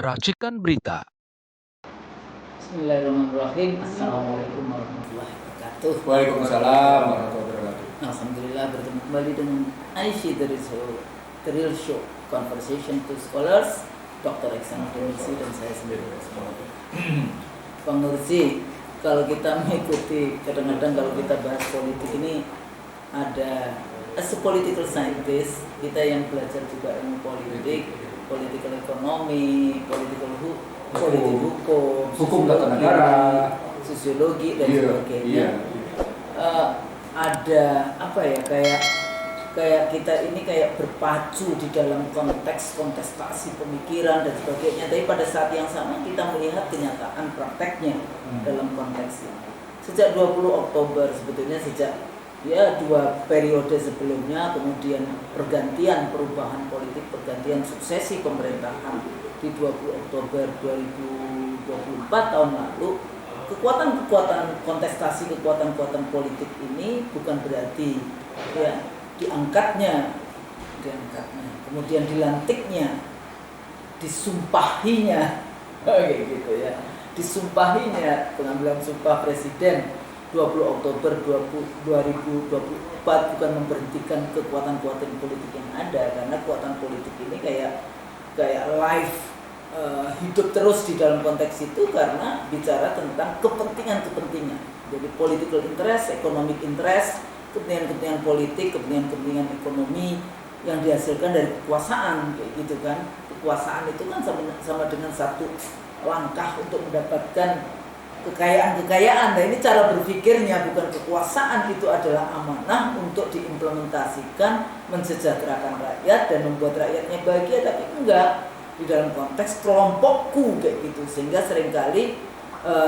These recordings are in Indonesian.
Racikan Berita. Bismillahirrahmanirrahim. Assalamualaikum warahmatullahi wabarakatuh. Waalaikumsalam warahmatullahi wabarakatuh. Alhamdulillah bertemu kembali dengan Aisyah dari The Real Show Conversation to Scholars, Dr. Iksan Nursi dan saya sendiri. Bang Nursi, kalau kita mengikuti, kadang-kadang kalau kita bahas politik ini ada as a political scientist, kita yang belajar juga ilmu politik, political economy, political politik hukum tata negara, sosiologi dan sebagainya. Ada apa ya, kayak kita ini kayak berpacu di dalam konteks kontestasi pemikiran dan sebagainya. Tapi pada saat yang sama kita melihat kenyataan prakteknya dalam konteks ini. Sejak 20 Oktober sebetulnya sejak dua periode sebelumnya, kemudian pergantian perubahan politik, pergantian suksesi pemerintahan di 20 Oktober 2024 tahun lalu, kekuatan-kekuatan kontestasi, kekuatan-kekuatan politik ini bukan berarti diangkatnya, kemudian dilantiknya, disumpahinya, kayak gitu ya, disumpahinya pengambilan sumpah presiden 20 Oktober 2024 bukan memberhentikan kekuatan-kekuatan politik yang ada, karena kekuatan politik ini kayak live hidup terus di dalam konteks itu karena bicara tentang kepentingan-kepentingan. Jadi political interest, economic interest, kepentingan-kepentingan politik, kepentingan-kepentingan ekonomi yang dihasilkan dari kekuasaan, kayak gitu kan. Kekuasaan itu kan sama dengan satu langkah untuk mendapatkan kekayaan. Nah, ini cara berpikirnya, bukan kekuasaan itu adalah amanah untuk diimplementasikan, mensejahterakan rakyat dan membuat rakyatnya bahagia, tapi enggak di dalam konteks kelompokku kayak gitu. Sehingga seringkali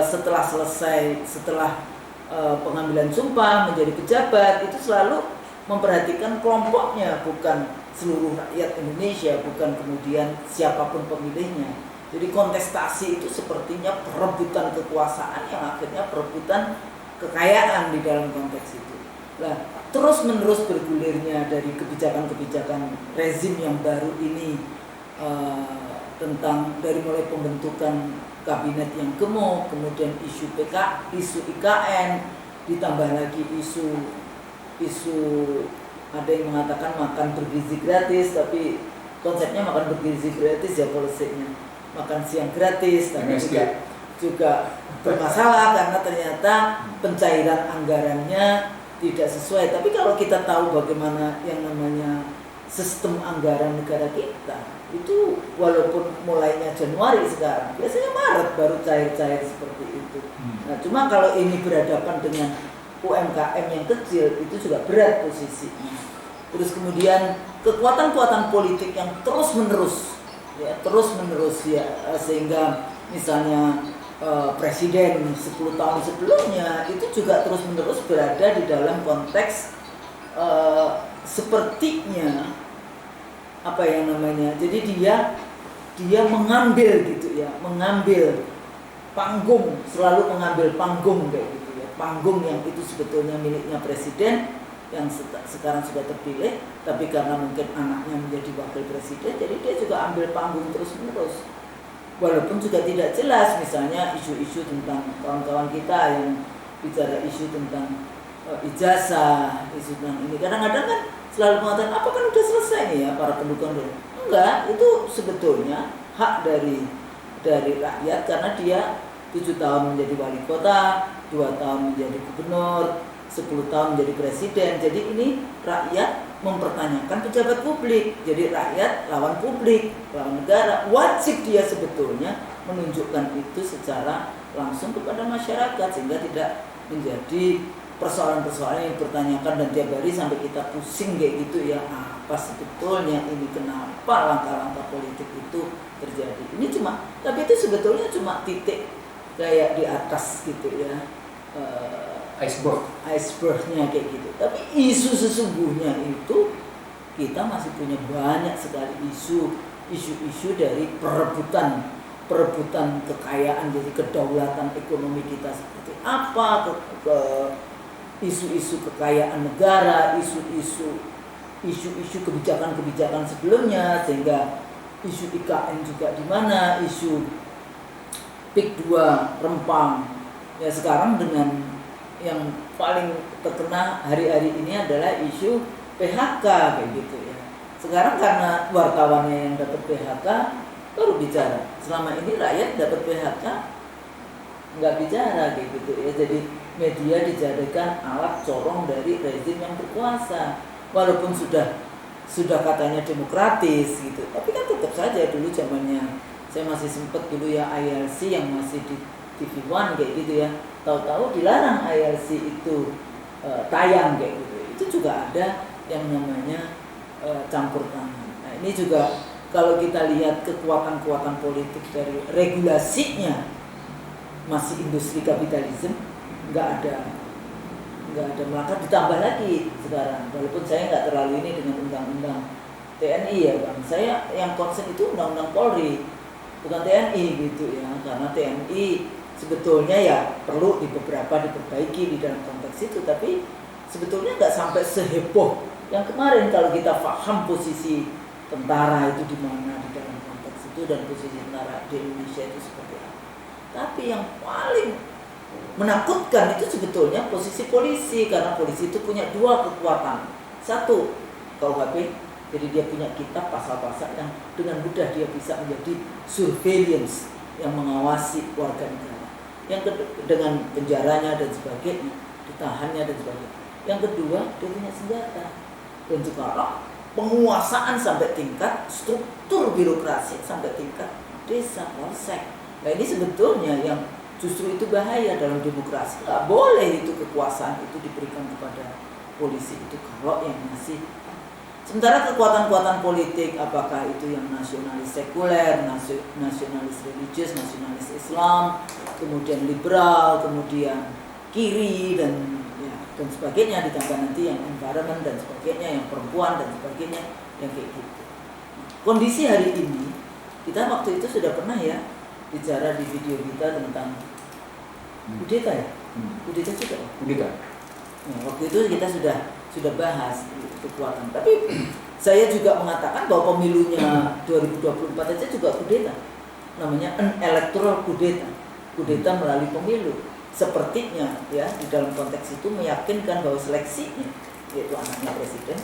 setelah pengambilan sumpah menjadi pejabat itu selalu memperhatikan kelompoknya, bukan seluruh rakyat Indonesia, bukan kemudian siapapun pemilihnya. Jadi kontestasi itu sepertinya perebutan kekuasaan yang akhirnya perebutan kekayaan di dalam konteks itu. Nah, terus menerus bergulirnya dari kebijakan-kebijakan rezim yang baru ini, tentang dari mulai pembentukan kabinet yang gemuk, kemudian isu IKN, ditambah lagi isu ada yang mengatakan makan bergizi gratis, tapi konsepnya makan bergizi gratis ya polisinya makan siang gratis, tapi juga bermasalah karena ternyata pencairan anggarannya tidak sesuai. Tapi kalau kita tahu bagaimana yang namanya sistem anggaran negara kita, itu walaupun mulainya Januari sekarang, biasanya Maret baru cair-cair seperti itu. Nah, cuma kalau ini berhadapan dengan UMKM yang kecil, itu juga berat posisinya. Terus kemudian kekuatan-kekuatan politik yang terus-menerus sehingga misalnya presiden 10 tahun sebelumnya itu juga terus-menerus berada di dalam konteks sepertinya apa yang namanya, jadi dia mengambil gitu ya, mengambil panggung, selalu mengambil panggung kayak gitu ya, panggung yang itu sebetulnya miliknya presiden yang sekarang sudah terpilih, tapi karena mungkin anaknya menjadi wakil presiden, jadi dia juga ambil panggung terus-menerus. Walaupun juga tidak jelas, misalnya isu-isu tentang kawan-kawan kita yang bicara isu tentang ijazah, isu tentang ini, kadang-kadang kan selalu mengatakan, apa kan udah selesai nih ya para pendukung dulu. Enggak, itu sebetulnya hak dari rakyat, karena dia 7 tahun menjadi wali kota, 2 tahun menjadi gubernur, 10 tahun menjadi presiden. Jadi ini rakyat mempertanyakan pejabat publik. Jadi rakyat lawan publik, lawan negara. Wajib dia sebetulnya menunjukkan itu secara langsung kepada masyarakat, sehingga tidak menjadi persoalan-persoalan yang dipertanyakan dan tiap hari sampai kita pusing kayak gitu ya, apa sebetulnya ini, kenapa langkah-langkah politik itu terjadi. Ini tapi itu sebetulnya cuma titik kayak di atas gitu ya, icebergnya kayak gitu. Tapi isu sesungguhnya itu kita masih punya banyak sekali isu dari perebutan kekayaan, jadi kedaulatan ekonomi kita seperti apa, isu-isu kekayaan negara, isu-isu kebijakan-kebijakan sebelumnya, sehingga isu IKN juga di mana, isu PIK 2 Rempang. Ya sekarang dengan yang paling terkena hari-hari ini adalah isu PHK kayak gitu ya. Sekarang karena wartawannya yang dapat PHK baru bicara. Selama ini rakyat dapat PHK nggak bicara kayak gitu ya. Jadi media dijadikan alat corong dari rezim yang berkuasa. Walaupun sudah katanya demokratis gitu, tapi kan tetap saja dulu zamannya saya masih sempat dulu ya ILC yang masih di TV One kayak gitu ya, tahu-tahu dilarang ILC itu tayang kayak gitu. Itu juga ada yang namanya campur tangan. Nah ini juga kalau kita lihat kekuatan-kekuatan politik dari regulasinya masih industri kapitalisme, nggak ada, maka ditambah lagi sekarang. Walaupun saya nggak terlalu ini dengan undang-undang TNI ya bang, saya yang concern itu undang-undang Polri, bukan TNI gitu ya, karena TNI sebetulnya ya perlu diperbaiki di dalam konteks itu, tapi sebetulnya nggak sampai seheboh yang kemarin kalau kita paham posisi tentara itu di mana di dalam konteks itu dan posisi tentara di Indonesia itu seperti apa. Tapi yang paling menakutkan itu sebetulnya posisi polisi, karena polisi itu punya dua kekuatan. Satu, KUHP, jadi dia punya kitab pasal-pasal yang dengan mudah dia bisa menjadi surveillance yang mengawasi warga negara. Yang kedua, dengan penjaranya dan sebagainya, ditahannya dan sebagainya. Yang kedua, dia punya senjata. Dan sekarang penguasaan sampai tingkat struktur birokrasi sampai tingkat desa, polsek. Nah ini sebetulnya yang justru itu bahaya dalam demokrasi. Nggak boleh itu kekuasaan itu diberikan kepada polisi itu kalau yang masih. Sementara kekuatan-kekuatan politik, apakah itu yang nasionalis sekuler, nasionalis religius, nasionalis Islam, kemudian liberal, kemudian kiri dan sebagainya, ditambah nanti yang environment dan sebagainya, yang perempuan dan sebagainya, yang kayak gitu. Kondisi hari ini, kita waktu itu sudah pernah ya bicara di video kita tentang kudeta ya, kudeta juga. Kudeta. Nah, waktu itu kita sudah bahas kekuatan. Tapi saya juga mengatakan bahwa pemilunya 2024 aja juga kudeta. Namanya an electoral kudeta. Kudeta melalui pemilu. Sepertinya ya di dalam konteks itu meyakinkan bahwa seleksinya, yaitu anaknya presiden,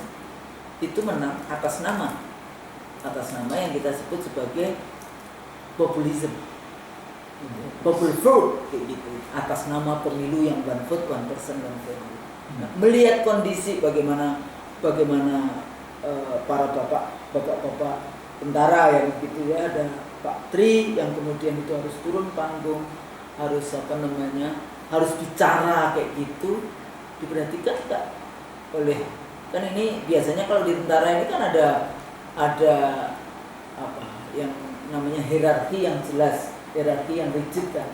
itu menang atas nama yang kita sebut sebagai populisme, popular vote kayak gitu, atas nama pemilu yang one vote, one person, one value. Nah, melihat kondisi bagaimana para bapak-bapak tentara yang begitu ya, ada Pak Tri yang kemudian itu harus turun panggung, harus harus bicara kayak gitu, diperhatikan nggak oleh, kan ini biasanya kalau di tentara ini kan ada apa yang namanya hierarki yang jelas, hierarki yang rigid kan.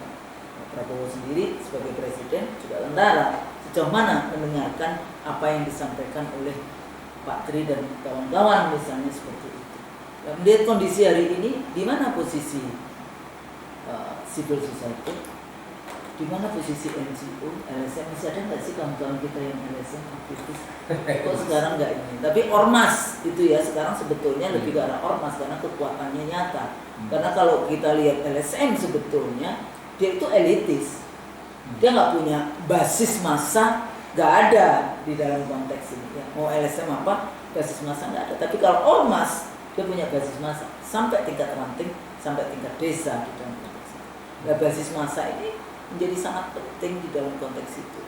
Prabowo sendiri sebagai presiden juga tentara, sejauh mana mendengarkan apa yang disampaikan oleh Pak Tri dan kawan-kawan misalnya seperti itu. Dan melihat kondisi hari ini, di mana posisi civil society, di mana posisi NGO, LSM, masih ada nggak sih kawan-kawan kita yang LSM aktivis? Kok sekarang nggak ini? Tapi ormas itu ya sekarang sebetulnya lebih ke arah ormas karena kekuatannya nyata. Karena kalau kita lihat LSM sebetulnya dia itu elitis, dia nggak punya basis massa, nggak ada di dalam konteks ini. Ya. Mau LSM apa? Basis massa nggak ada. Tapi kalau ormas dia punya basis massa sampai tingkat ranting, sampai tingkat desa di dalam konteks ini. Nah, basis massa ini menjadi sangat penting di dalam konteks itu.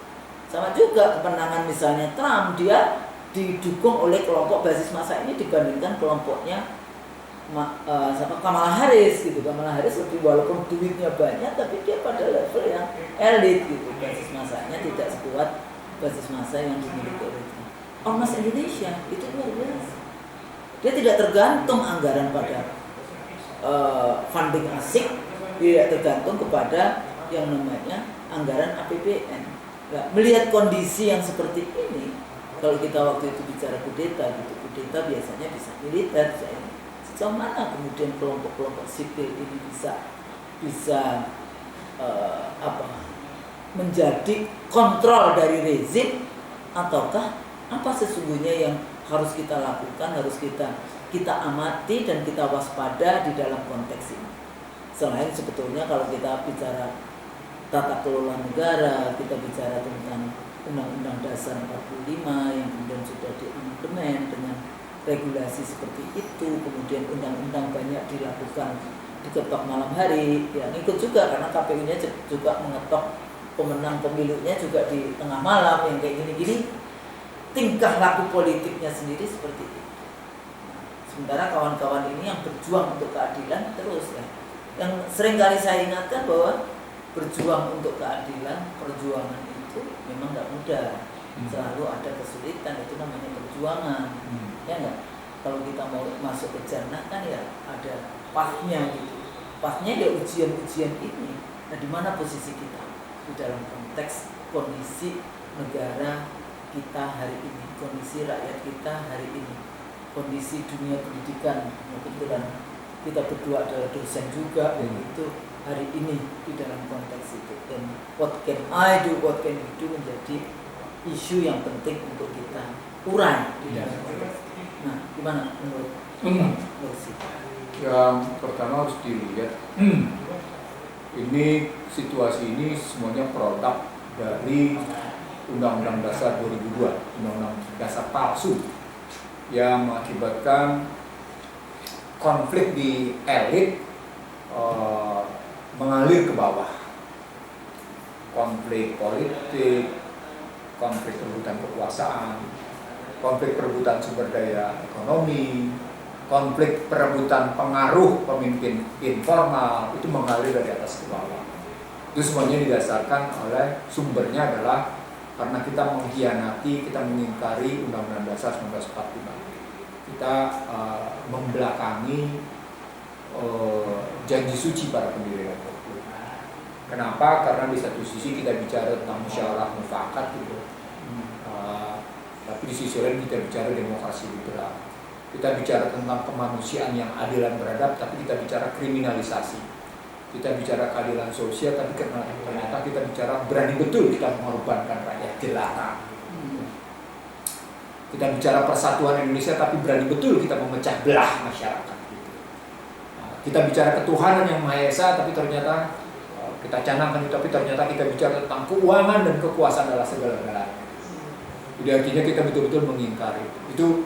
Sama juga kemenangan misalnya Trump, dia didukung oleh kelompok basis massa ini dibandingkan kelompoknya Kamala Harris gitu. Kamala Harris lebih, walaupun duitnya banyak tapi dia pada level yang elit gitu. Basis massanya tidak sekuat basis massa yang dimiliki oleh Trump. Ormas Indonesia itu luar biasa. Dia tidak tergantung anggaran pada funding asing, tidak tergantung kepada yang namanya anggaran APBN. Nah, melihat kondisi yang seperti ini, kalau kita waktu itu bicara kudeta gitu, kudeta biasanya bisa militer, sejauh mana kemudian kelompok-kelompok sipil ini bisa menjadi kontrol dari rezim, ataukah apa sesungguhnya yang harus kita lakukan, harus kita kita amati dan kita waspada di dalam konteks ini. Selain sebetulnya kalau kita bicara tata kelola negara, kita bicara tentang Undang-Undang Dasar 45 yang kemudian sudah diamandemen dengan regulasi seperti itu, kemudian undang-undang banyak dilakukan diketok malam hari, ya ikut juga karena KPU-nya juga mengetok pemenang pemilunya juga di tengah malam yang kayak gini-gini, tingkah laku politiknya sendiri seperti itu. Sementara kawan-kawan ini yang berjuang untuk keadilan terus ya. Yang sering kali saya ingatkan bahwa berjuang untuk keadilan, perjuangan itu memang nggak mudah. Selalu ada kesulitan, itu namanya perjuangan. Ya enggak? Kalau kita mau masuk ke jannah kan ya ada pathnya gitu. Pathnya ya ujian-ujian ini. Nah, di mana posisi kita di dalam konteks kondisi negara kita hari ini, kondisi rakyat kita hari ini, kondisi dunia pendidikan, kebetulan kita berdua adalah dosen juga, itu hari ini di dalam konteks itu. Dan what can I do, what can you do menjadi isu yang penting untuk kita urai di dalam konteks. Nah, gimana menurut Sita? Yang pertama harus dilihat, ini situasi ini semuanya produk dari Undang-Undang Dasar 2002, Undang-Undang Dasar palsu yang mengakibatkan konflik di elit mengalir ke bawah. Konflik politik, konflik perebutan kekuasaan, konflik perebutan sumber daya ekonomi, konflik perebutan pengaruh pemimpin informal, itu mengalir dari atas ke bawah. Itu semuanya didasarkan oleh sumbernya adalah karena kita mengkhianati, kita mengingkari Undang-Undang Dasar 1945. Kita membelakangi janji suci para pendiri Republik. Kenapa? Karena di satu sisi kita bicara tentang musyawarah mufakat gitu, tapi di sisi lain kita bicara demokrasi liberal. Kita bicara tentang kemanusiaan yang adil dan beradab, tapi kita bicara kriminalisasi. Kita bicara keadilan sosial, tapi ternyata kita bicara berani betul kita mengorbankan rakyat jelata. Kita bicara persatuan Indonesia, tapi berani betul kita memecah belah masyarakat. Kita bicara ketuhanan yang Maha Esa, tapi ternyata kita canangkan itu, tapi ternyata kita bicara tentang keuangan dan kekuasaan adalah segala-galanya. Jadi artinya kita betul-betul mengingkari itu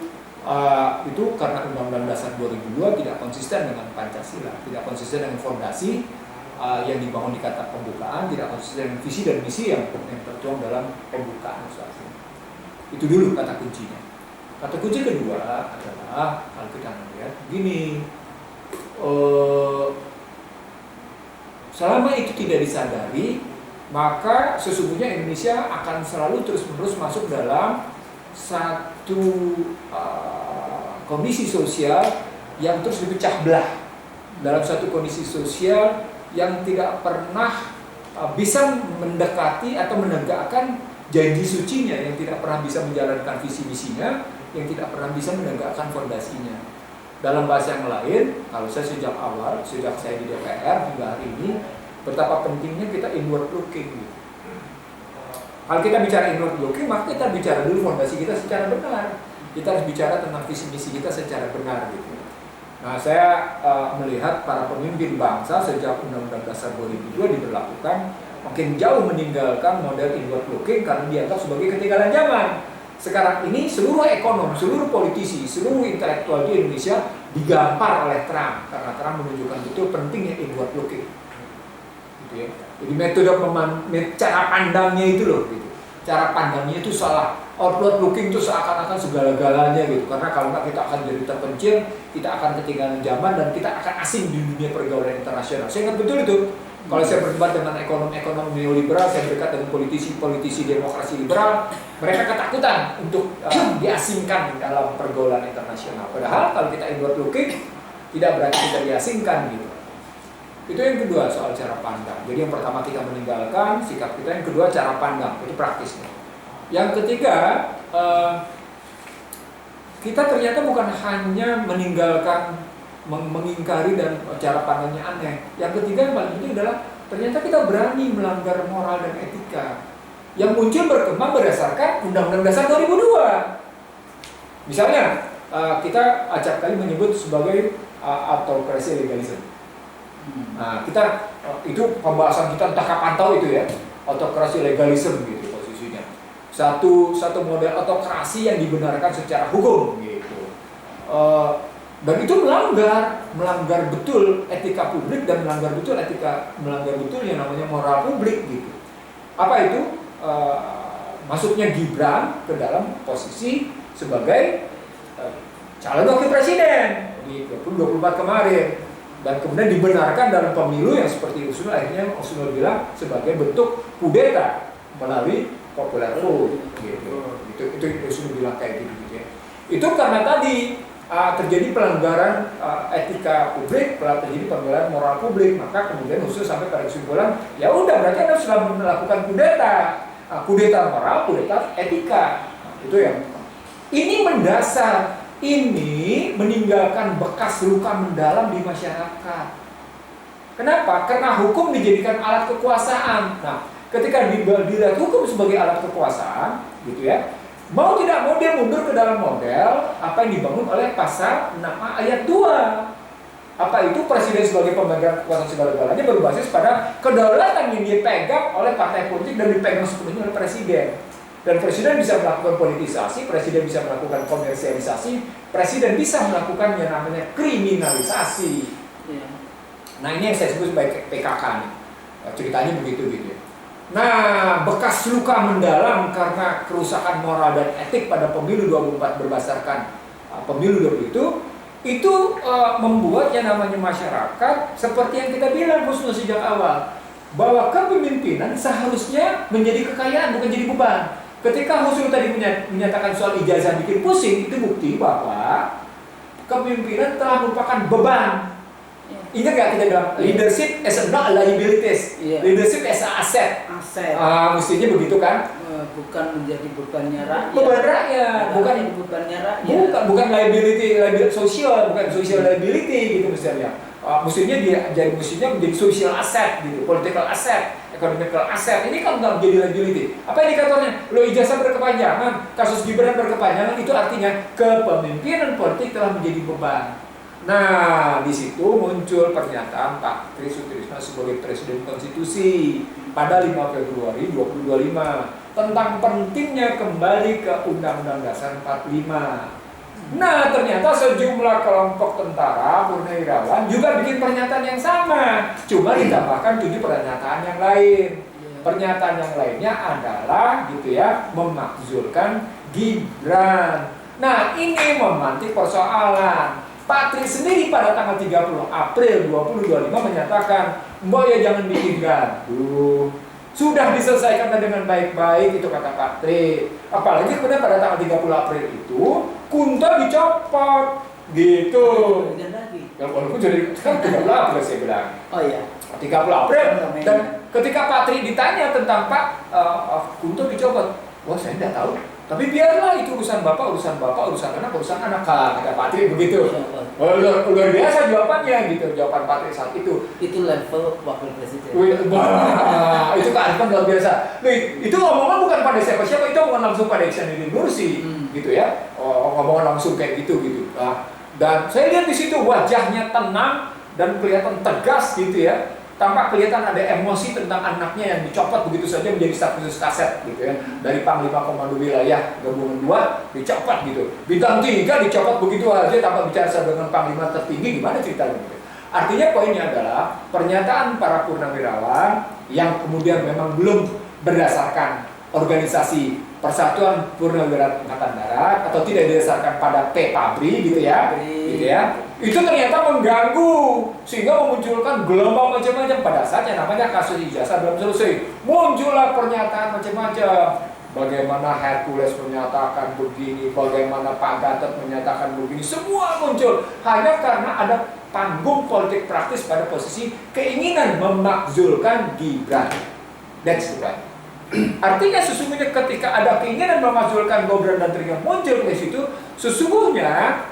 karena Undang-Undang Dasar 2002 tidak konsisten dengan Pancasila, tidak konsisten dengan fondasi yang dibangun di kata pembukaan, tidak konsisten dengan visi dan misi yang tertuang dalam pembukaan. Itu dulu kata kuncinya. Kata kunci kedua adalah kalau kita melihat begini, selama itu tidak disadari, maka sesungguhnya Indonesia akan selalu terus-menerus masuk dalam satu kondisi sosial yang terus dipecah belah, dalam satu kondisi sosial yang tidak pernah bisa mendekati atau menegakkan janji sucinya, yang tidak pernah bisa menjalankan visi misinya, yang tidak pernah bisa menegakkan fondasinya. Dalam bahasa yang lain, kalau saya sejak awal, sejak saya di DPR hingga hari ini, betapa pentingnya kita inward looking. Kalau kita bicara inward looking, maka kita bicara dulu fondasi kita secara benar. Kita harus bicara tentang visi misi kita secara benar gitu. Nah, saya melihat para pemimpin bangsa sejak Undang-Undang Dasar 2002 diberlakukan makin jauh meninggalkan model inward looking karena dianggap sebagai ketinggalan zaman. Sekarang ini seluruh ekonom, seluruh politisi, seluruh intelektual di Indonesia digampar oleh Trump karena Trump menunjukkan betul pentingnya inward looking. Gitu ya. Jadi metode cara pandangnya itu loh, gitu. Cara pandangnya itu salah. Outward looking itu seakan-akan segala-galanya gitu. Karena kalau nggak kita akan jadi terpencil, kita akan ketinggalan zaman dan kita akan asing di dunia pergaulan internasional. Saya ingat betul itu. Kalau saya berdebat dengan ekonom-ekonom neoliberal, saya berdekat dengan politisi-politisi demokrasi liberal, mereka ketakutan untuk diasingkan dalam pergaulan internasional. Padahal kalau kita inward looking, tidak berarti kita diasingkan gitu. Itu yang kedua soal cara pandang. Jadi yang pertama kita meninggalkan sikap kita, yang kedua cara pandang, itu praktisnya. Yang ketiga, kita ternyata bukan hanya meninggalkan, mengingkari dan cara pandangnya aneh. Yang ketiga yang paling penting adalah ternyata kita berani melanggar moral dan etika yang muncul berkembang berdasarkan Undang-Undang Dasar 2002. Misalnya kita acap kali menyebut sebagai autokrasi legalisme. Nah, kita itu pembahasan kita entah kapan tahu itu ya, autokrasi legalisme gitu posisinya. Satu model autokrasi yang dibenarkan secara hukum gitu. Dan itu melanggar betul etika publik dan melanggar betul yang namanya moral publik gitu. Apa itu? Masuknya Gibran ke dalam posisi sebagai calon wakil presiden di 2024 kemarin, dan kemudian dibenarkan dalam pemilu yang seperti usul akhirnya usul bilang sebagai bentuk kudeta melalui popular vote gitu. Itu usul bilang kayak gitu ya. Itu karena tadi terjadi pelanggaran etika publik, terjadi pelanggaran moral publik, maka kemudian usul sampai pada kesimpulan ya udah berarti Anda sudah melakukan kudeta moral, kudeta etika. Itu yang ini mendasar, ini meninggalkan bekas luka mendalam di masyarakat. Kenapa? Karena hukum dijadikan alat kekuasaan. Nah, ketika dilihat hukum sebagai alat kekuasaan, gitu ya, mau tidak mau dia mundur ke dalam model apa yang dibangun oleh pasal 6A ayat 2. Apa itu? Presiden sebagai pemegang kekuasaan segala-galanya berbasis pada kedaulatan yang dipegang oleh partai politik dan dipegang sepenuhnya oleh presiden. Dan presiden bisa melakukan politisasi, presiden bisa melakukan komersialisasi, presiden bisa melakukan yang namanya kriminalisasi. Nah, ini yang saya sebut sebagai PKK nih. Ceritanya begitu gitu ya. Nah, bekas luka mendalam karena kerusakan moral dan etik pada pemilu 24 berdasarkan pemilu 20 itu membuat yang namanya masyarakat seperti yang kita bilang Husnul sejak awal, bahwa kepemimpinan seharusnya menjadi kekayaan bukan jadi beban. Ketika Husnul tadi menyatakan soal ijazah bikin pusing, itu bukti bahwa kepemimpinan telah merupakan beban. Ingat gak kita bilang leadership as a not liabilities, leadership as a asset. Mestinya begitu kan? Bukan menjadi bebannya rakyat. Beban rakyat, bukan bebannya rakyat. Bukan liability sosial, bukan social liability gitu mestinya. Mestinya menjadi social asset gitu, political asset, economical asset. Ini kan nggak menjadi liability. Apa indikatornya? Lo ijazah berkepanjangan, kasus Gibran berkepanjangan, itu artinya kepemimpinan politik telah menjadi beban. Nah, di situ muncul pernyataan Pak Tri Sutrisno sebagai Presiden Konstitusi pada 5 Februari 2025 tentang pentingnya kembali ke Undang-Undang Dasar 45. Nah, ternyata sejumlah kelompok tentara purnawirawan juga bikin pernyataan yang sama, cuma ditambahkan 7 pernyataan yang lain. Pernyataan yang lainnya adalah gitu ya, memakzulkan Gibran. Nah, ini memantik persoalan. Pak Tri sendiri pada tanggal 30 April 2025 menyatakan, "Mbak ya jangan bikin gaduh. Sudah diselesaikan dengan baik-baik," itu kata Pak Tri. Apalagi kemudian pada tanggal 30 April itu Kunto dicopot gitu. Ya walaupun jadi kan 30 April saya bilang. Oh iya. 30 April. Dan ketika Pak Tri ditanya tentang Pak Kunto dicopot, wah saya tidak tahu. Tapi biarlah itu urusan bapak, urusan anak, kata Pak Tri begitu. Luar biasa jawabannya gitu, jawaban Pak Tri saat itu. Itu level wakil presiden. Itu kearifan luar biasa. Itu omongan bukan pada siapa-siapa, itu omongan langsung pada Ihsanuddin Nursi, gitu ya. Omongan langsung kayak gitu. Dan saya lihat di situ wajahnya tenang dan kelihatan tegas gitu ya. Tampak kelihatan ada emosi tentang anaknya yang dicopot begitu saja menjadi staf khusus kaset gitu ya. Dari Panglima Komando Wilayah Gabungan 2 dicopot gitu. Bintang 3 dicopot begitu aja tanpa bicara dengan Panglima tertinggi, gimana ceritanya gitu. Artinya poinnya adalah pernyataan para purnawirawan yang kemudian memang belum berdasarkan organisasi Persatuan Purnawirawan Angkatan Darat atau tidak didasarkan pada PPABRI gitu ya. Itu ternyata mengganggu sehingga memunculkan gelombang macam-macam. Pada saat yang namanya kasus ijazah belum selesai, muncullah pernyataan macam-macam. Bagaimana Hercules menyatakan begini, bagaimana Pak Gatot menyatakan begini, semua muncul hanya karena ada panggung politik praktis pada posisi keinginan memakzulkan Gibran. That's the point. Artinya sesungguhnya ketika ada keinginan memakzulkan Gibran dan Tri muncul di situ, sesungguhnya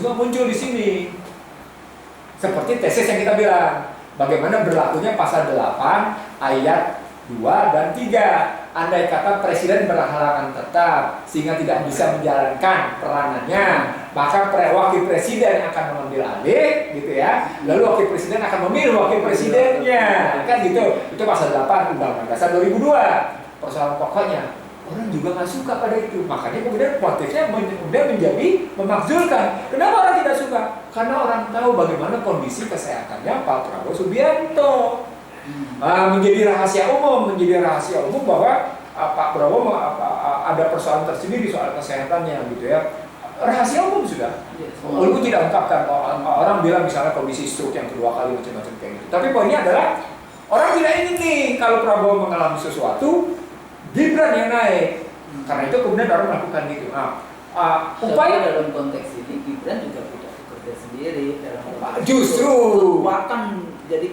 muncul di sini. Seperti tesis yang kita bilang, bagaimana berlakunya pasal 8 ayat 2 dan 3. Andai kata presiden berhalangan tetap sehingga tidak bisa menjalankan peranannya Bahkan wakil presiden akan mengambil alih, gitu ya. Lalu wakil presiden akan memilih wakil presidennya, kan gitu. Itu pasal 8 Undang-Undang Dasar 2002. Persoalan pokoknya orang juga nggak suka pada itu, makanya kemudian konteksnya kemudian menjadi memakzulkan. Kenapa orang tidak suka? Karena orang tahu bagaimana kondisi kesehatannya Pak Prabowo Subianto. Menjadi rahasia umum bahwa Pak Prabowo ada persoalan tersendiri soal kesehatannya, gitu ya. Rahasia umum sudah. Walaupun tidak ungkapkan, orang bilang misalnya kondisi stroke yang kedua kali macam-macam kayak gitu. Tapi poinnya adalah orang tidak ingin nih kalau Prabowo mengalami sesuatu, Gibran yang naik. Karena itu kemudian orang melakukan gitu. Upaya dalam konteks ini Gibran juga tidak bekerja sendiri dalam justru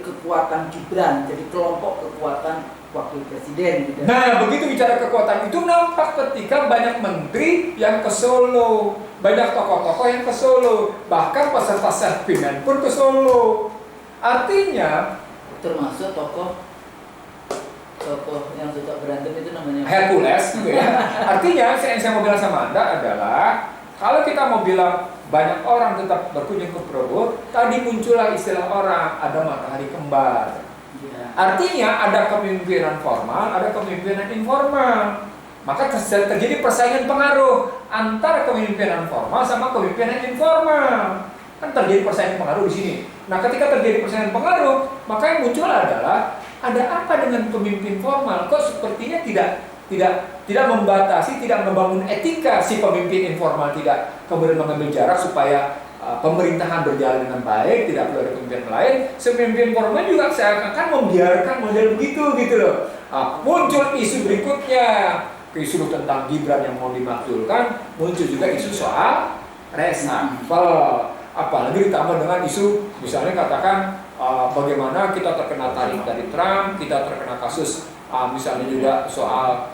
kekuatan Gibran, jadi kelompok kekuatan wakil presiden gitu. Nah, begitu bicara kekuatan itu nampak ketika banyak menteri yang ke Solo, banyak tokoh-tokoh yang ke Solo, bahkan peserta Serpinan pun ke Solo. Artinya termasuk tokoh yang suka berantem itu namanya Hercules, gitu ya. Artinya yang saya mau bilang sama Anda adalah kalau kita mau bilang banyak orang tetap berkunjung ke Prabowo, tadi muncullah istilah orang ada matahari kembar. Artinya ada kepemimpinan formal, ada kepemimpinan informal. Maka terjadi persaingan pengaruh antara kepemimpinan formal sama kepemimpinan informal. Kan terjadi persaingan pengaruh di sini. Nah, ketika terjadi persaingan pengaruh, maka yang muncul adalah ada apa dengan pemimpin formal? Kok sepertinya tidak membatasi, tidak membangun etika si pemimpin informal, tidak kemudian mengambil jarak supaya pemerintahan berjalan dengan baik, tidak perlu ada pemimpin lain. Pemimpin formal juga seakan-akan membiarkan model begitu gitu loh. Muncul isu berikutnya, isu tentang Gibran yang mau dimakzulkan, muncul juga isu soal reshuffle. Apalagi ditambah dengan isu misalnya katakan bagaimana kita terkena tarik dari Trump, kita terkena kasus misalnya juga soal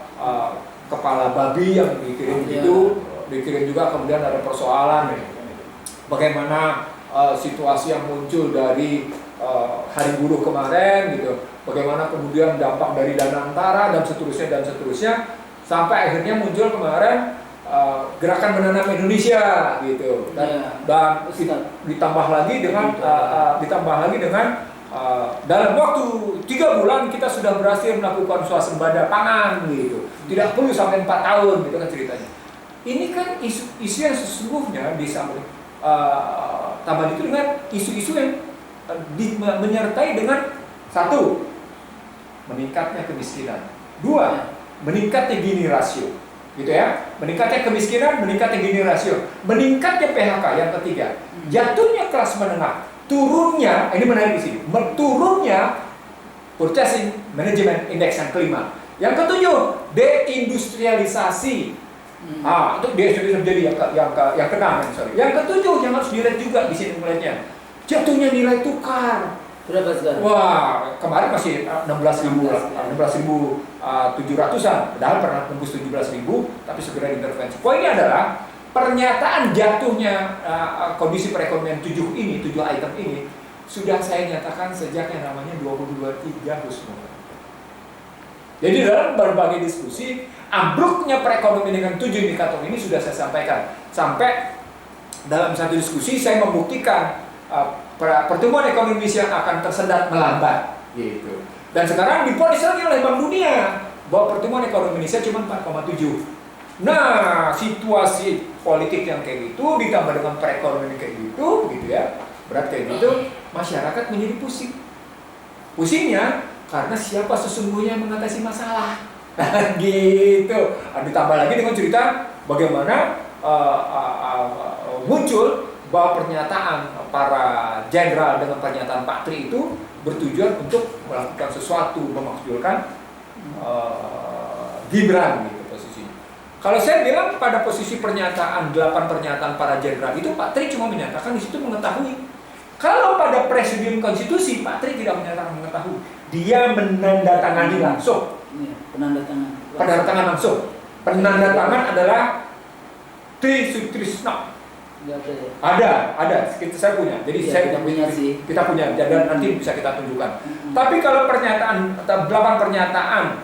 kepala babi yang dikirim gitu, dikirim juga kemudian ada persoalan bagaimana situasi yang muncul dari hari buruh kemarin gitu, bagaimana kemudian dampak dari dana antara dan seterusnya sampai akhirnya muncul kemarin gerakan menanam Indonesia gitu dan ditambah lagi dengan dalam waktu 3 bulan kita sudah berhasil melakukan swasembada pangan gitu, tidak perlu sampai 4 tahun gitu kan ceritanya. Ini kan isu yang sesungguhnya tambah itu dengan isu-isu yang menyertai dengan 1, meningkatnya kemiskinan, 2, meningkatnya Gini rasio, gitu ya, meningkatnya kemiskinan, meningkatnya Gini rasio, meningkatnya PHK, yang ketiga, jatuhnya kelas menengah, turunnya, ini menarik di sini, turunnya purchasing management index yang kelima, yang ketujuh, deindustrialisasi. Itu dia sudah menjadi yang keenam, sorry. Yang ketujuh yang harus dilihat juga di sini melihatnya, jatuhnya nilai tukar. Berapa sekarang? Wah, kemarin masih 16.700-an, padahal pernah tembus 17.000, tapi segera diintervensi. Poinnya adalah pernyataan jatuhnya kondisi perekonomian 7 item ini sudah saya nyatakan sejak yang namanya 2023 Husnul. Jadi dalam berbagai diskusi, ambruknya perekonomian dengan 7 indikator ini sudah saya sampaikan. Sampai dalam satu diskusi saya membuktikan pertumbuhan ekonomi Indonesia akan tersendat melambat gitu. Dan sekarang diponis lagi oleh Bank Dunia bahwa pertumbuhan ekonomi Indonesia cuma 4,7. Nah, situasi politik yang kayak gitu ditambah dengan perekonomian kayak gitu ya, berat kayak gitu, masyarakat menjadi pusing. Pusingnya karena siapa sesungguhnya yang mengatasi masalah. Gitu. Ditambah lagi dengan cerita bagaimana muncul bahwa pernyataan para jenderal dengan pernyataan Pak Tri itu bertujuan untuk melakukan sesuatu, memakzulkan Gibran gitu posisinya. Kalau saya bilang pada posisi 8 pernyataan para jenderal itu, Pak Tri cuma menyatakan di situ mengetahui. Kalau pada presidium konstitusi Pak Tri tidak menyatakan mengetahui, dia menandatangani langsung. Penandatangan langsung. Penandatangan adalah Tri Sutrisno. Ada. Saya punya. Jadi kita punya. Dan nanti bisa kita tunjukkan. Tapi kalau 8 pernyataan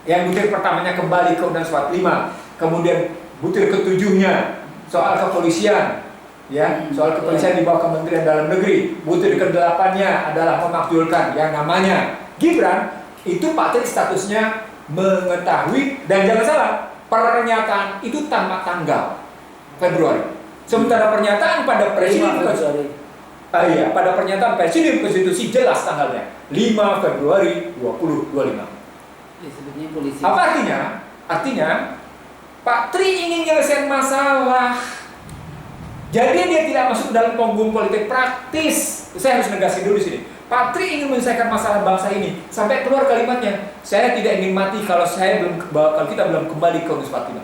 yang butir pertamanya kembali ke Undang-Undang 45, kemudian butir ketujuhnya soal kepolisian, ya, soal kepolisian di bawah Kementerian Dalam Negeri. Butir ke-8-nya adalah memakzulkan yang namanya Gibran. Itu Pak Tri statusnya mengetahui, dan jangan salah, pernyataan itu tanpa tanggal Februari. Sementara pernyataan pada Presiden pada pernyataan Presiden Konstitusi jelas tanggalnya 5 Februari 2025. Disebutnya polisi. Apa artinya? Artinya Pak Tri ingin menyelesaikan masalah. Jadi dia tidak masuk dalam panggung politik praktis. Saya harus negasin dulu di sini. Pak Tri ingin menyelesaikan masalah bangsa ini sampai keluar kalimatnya, saya tidak ingin mati kalau kita belum kembali ke Unus 45.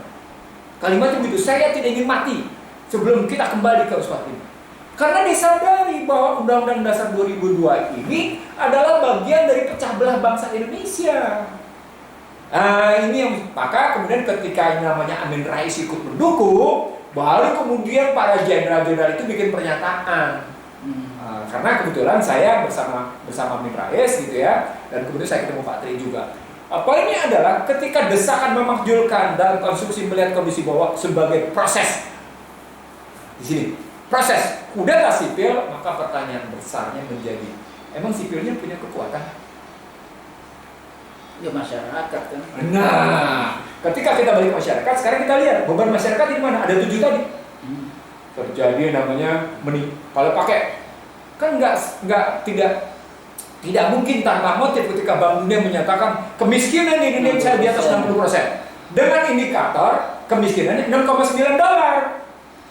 Kalimatnya begitu, saya tidak ingin mati sebelum kita kembali ke Unus 45. Karena disadari bahwa Undang-Undang Dasar 2002 ini adalah bagian dari pecah belah bangsa Indonesia. Ini yang maka kemudian ketika yang namanya Amin Rais ikut mendukung, baru kemudian para jenderal-jenderal itu bikin pernyataan. Karena kebetulan saya bersama Amin Rais gitu ya, dan kemudian saya ketemu Pak Tri juga. Poinnya adalah ketika desakan memakzulkan dan konstruksi melihat kondisi bawah sebagai proses di sini, proses kudeta sipil, maka pertanyaan besarnya menjadi, emang sipilnya punya kekuatan? Ya masyarakat kan. Nah, ketika kita balik ke masyarakat, sekarang kita lihat beban masyarakat di mana? Ada 7 tadi. Terjadi namanya kalau pakai kan tidak mungkin tanpa motif ketika Bank Dunia menyatakan kemiskinan di Indonesia di atas 60%. Dengan indikator kemiskinannya $6,9.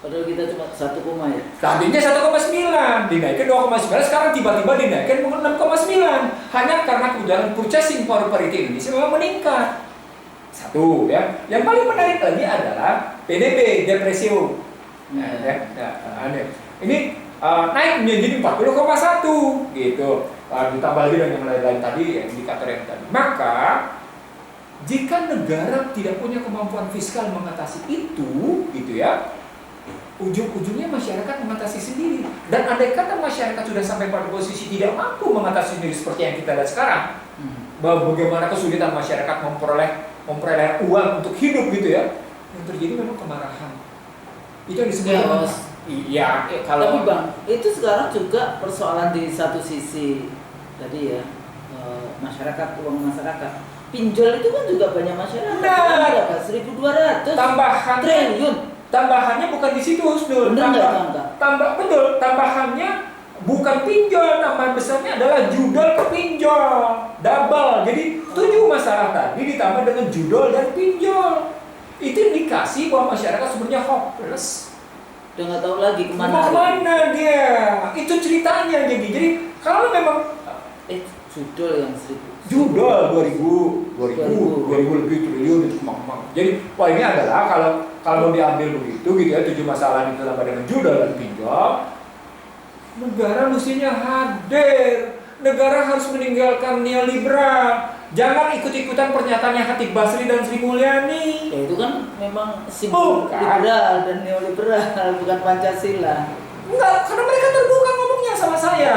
Padahal kita cuma 1, ya. Tadinya 1,9, dinaikkan 2,9, sekarang tiba-tiba dinaikkan 6,9. Hanya karena kemudian purchasing power parity Indonesia memang meningkat. Satu ya. Yang paling menarik lagi adalah PDB depresio. Ini naik menjadi 40,1 gitu. Ditambah lagi dengan yang lain-lain tadi, ya, indikator yang tadi. Maka jika negara tidak punya kemampuan fiskal mengatasi itu, gitu ya, ujung-ujungnya masyarakat mengatasi sendiri. Dan andai kata masyarakat sudah sampai pada posisi tidak mampu mengatasi sendiri seperti yang kita lihat sekarang, bagaimana kesulitan masyarakat memperoleh uang untuk hidup gitu ya, yang terjadi memang kemarahan. Itu yang disebut iya. Tapi Bang, itu sekarang juga persoalan di satu sisi tadi ya, masyarakat, uang masyarakat. Pinjol itu kan juga banyak masyarakat. Nah, berapa? 1.200 triliun. Tambahannya bukan di situ, Husnul. Tambahannya bukan pinjol, tambahan besarnya adalah judol ke pinjol, double. Jadi 7 masalah tadi ditambah dengan judol dan pinjol. Itu indikasi bahwa masyarakat sebenarnya hopeless. Udah nggak tahu lagi kemana dia. Itu ceritanya. Jadi kalau memang judol yang 1.000. Judol 2000 lebih triliun itu memang. Jadi poinnya adalah kalau mau diambil begitu gitu ya, 7 masalah itu tambah dengan judol dan pinjol, negara mestinya hadir. Negara harus meninggalkan neoliberal. Jangan ikut-ikutan pernyataannya Khatib Basri dan Sri Mulyani. Ya, itu kan memang simbol liberal dan neoliberal, bukan Pancasila. Enggak, karena mereka terbuka ngomongnya sama saya.